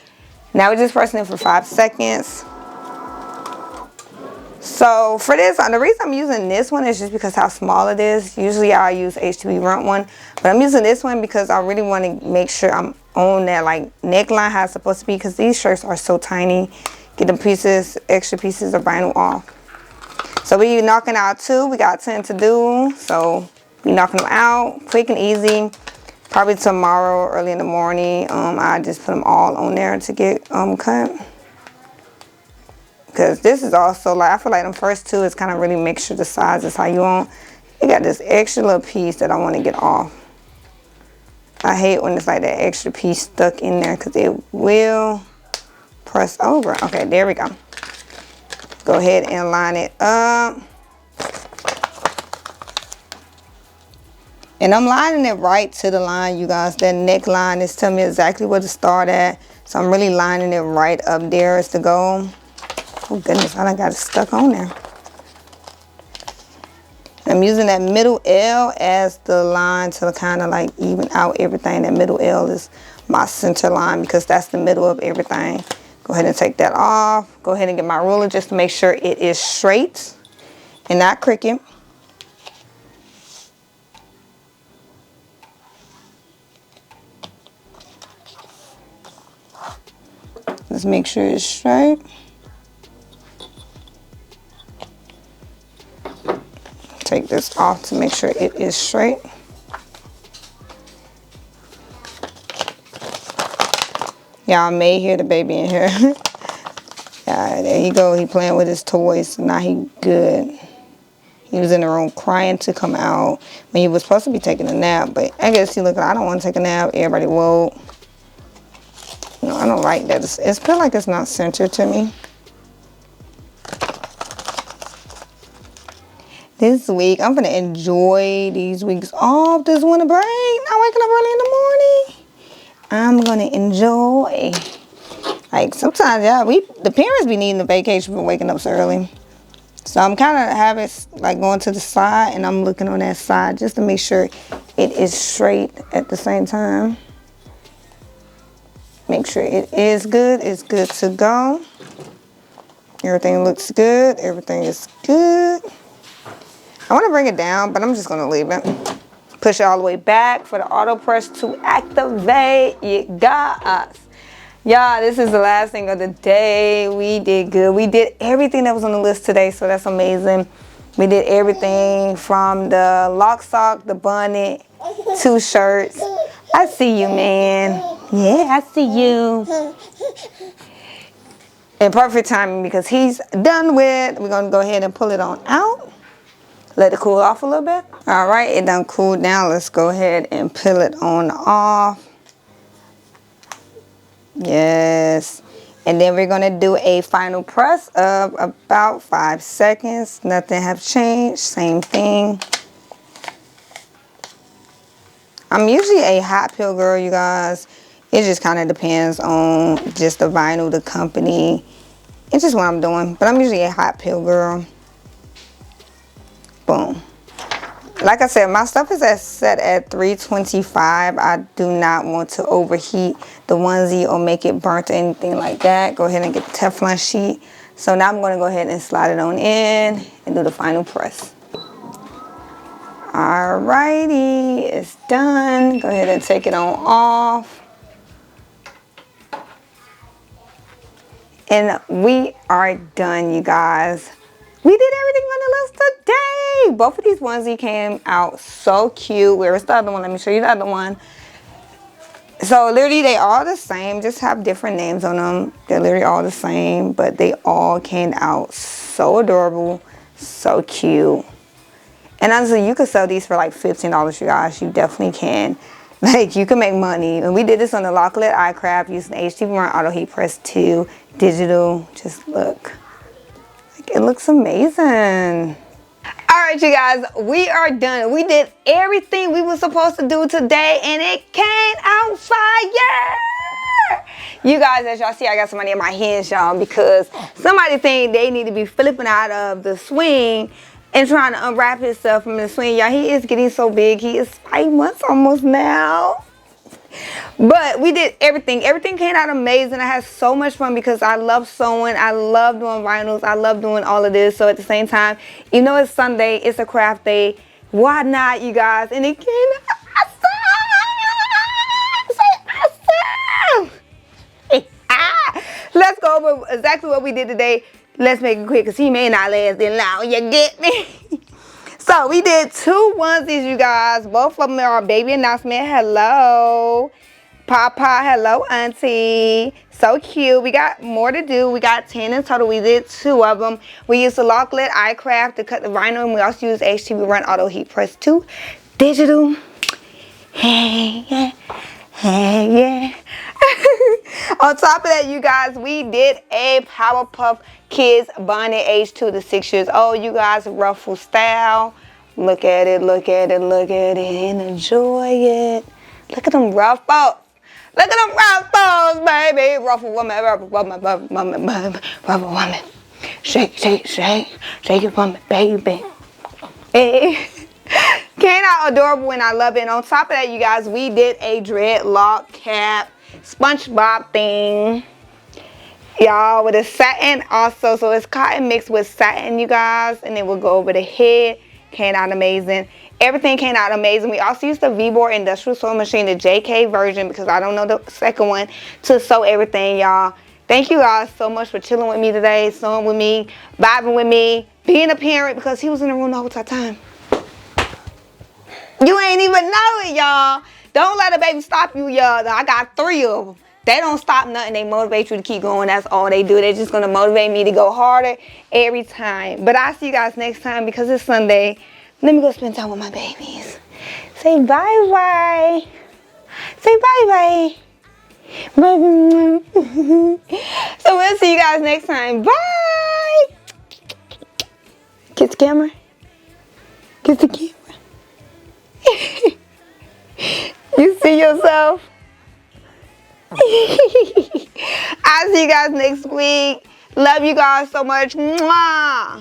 Now we're just pressing it for 5 seconds. So for this, the reason I'm using this one is just because how small it is. Usually I use HTV Runt one, but I'm using this one because I really want to make sure I'm on that like neckline how it's supposed to be, because these shirts are so tiny. Get the pieces, extra pieces of vinyl off. So we knocking out 2. We got 10 to do. So we knocking them out quick and easy. Probably tomorrow, early in the morning, I just put them all on there to get cut. Because this is also, like, I feel like them first 2 is kind of really make sure the size is how you want. You got this extra little piece that I want to get off. I hate when it's like that extra piece stuck in there, because it will press over. Okay, there we go. Go ahead and line it up. And I'm lining it right to the line, you guys. That neckline is telling me exactly where to start at. So I'm really lining it right up there as the goal. Oh goodness, I done got it stuck on there. I'm using that middle L as the line to kind of like even out everything. That middle L is my center line, because that's the middle of everything. Go ahead and take that off. Go ahead and get my ruler just to make sure it is straight and not crooked. Let's make sure it's straight. Take this off to make sure it is straight. Y'all may hear the baby in here. Yeah, there you go. He playing with his toys. Now he good. He was in the room crying to come out when he was supposed to be taking a nap. But I guess he looked like, I don't want to take a nap. Everybody woke. No, I don't like that. It feels like it's not centered to me. This week, I'm going to enjoy these weeks off this winter break. Not waking up early in the morning. I'm gonna enjoy. Like sometimes, yeah, the parents be needing a vacation for waking up so early. So I'm kind of having like going to the side, and I'm looking on that side just to make sure it is straight at the same time. Make sure it is good. It's good to go. Everything looks good. Everything is good. I want to bring it down, but I'm just gonna leave it. Push it all the way back for the auto press to activate. You got us. Y'all, this is the last thing of the day. We did good. We did everything that was on the list today, so that's amazing. We did everything from the lock sock, the bonnet, 2 shirts. I see you, man. Yeah, I see you. In perfect timing because he's done with. We're going to go ahead and pull it on out. Let it cool off a little bit. All right, it done cooled down. Let's go ahead and peel it on off. Yes. And then we're going to do a final press of about 5 seconds. Nothing have changed. Same thing. I'm usually a hot peel girl, you guys. It just kind of depends on just the vinyl, the company. It's just what I'm doing. But I'm usually a hot peel girl. Boom. Like I said, my stuff is set at 325. I do not want to overheat the onesie or make it burnt or anything like that. Go ahead and get the Teflon sheet. So now I'm going to go ahead and slide it on in and do the final press. Alrighty, it's done. Go ahead and take it on off. And we are done, you guys. We did everything on the list today. Both of these onesies came out so cute. Where's the other one? Let me show you the other one. So literally they all the same, just have different names on them. They're literally all the same, but they all came out so adorable, so cute. And honestly, you could sell these for like $15, you guys. You definitely can. Like, you can make money. And we did this on the LOKLIK iCraft using HTV Run Auto Heat Press 2 digital. Just look. Like, it looks amazing. Alright, you guys, we are done. We did everything we were supposed to do today, and it came out fire! You guys, as y'all see, I got somebody in my hands, y'all, because somebody think they need to be flipping out of the swing and trying to unwrap himself from the swing. Y'all, he is getting so big. He is 5 months almost now. But we did everything. Everything came out amazing. I had so much fun because I love sewing. I love doing vinyls. I love doing all of this. So at the same time, you know, it's Sunday. It's a craft day. Why not, you guys? And it came out awesome. Let's go over exactly what we did today. Let's make it quick because he may not last that long. You get me? So we did 2 onesies, you guys. Both of them are baby announcement. Hello, Papa. Hello, Auntie. So cute. We got more to do. We got 10 in total. We did 2 of them. We used the LOKLIK iCraft to cut the vinyl, and we also used HTV Run Auto Heat Press 2 digital. Hey, yeah. Hey, yeah. On top of that, you guys, we did a Powerpuff Kids bonnet age 2 to 6 years old. You guys, ruffle style. Look at it, look at it, look at it, and enjoy it. Look at them ruffles. Look at them ruffles, baby. Ruffle woman, ruffle woman, ruffle woman, ruffle woman. Shake, shake, shake. Shake it for me, baby. Hey. Came out adorable, and I love it. And on top of that, you guys, we did a dreadlock cap SpongeBob thing, y'all, with a satin also. So it's cotton mixed with satin, you guys, and then we'll go over the head. Came out amazing. Everything came out amazing. We also used the V-Board industrial sewing machine, the JK version, because I don't know the second one, to sew everything, y'all. Thank you guys so much for chilling with me today, sewing with me, vibing with me, being a parent, because he was in the room the whole time. You ain't even know it, y'all. Don't let a baby stop you, y'all. I got 3 of them. They don't stop nothing. They motivate you to keep going. That's all they do. They're just going to motivate me to go harder every time. But I'll see you guys next time because it's Sunday. Let me go spend time with my babies. Say bye-bye. Say bye-bye. So we'll see you guys next time. Bye. Kiss the camera. Kiss the camera. You see yourself? I'll see you guys next week. Love you guys so much. Mwah.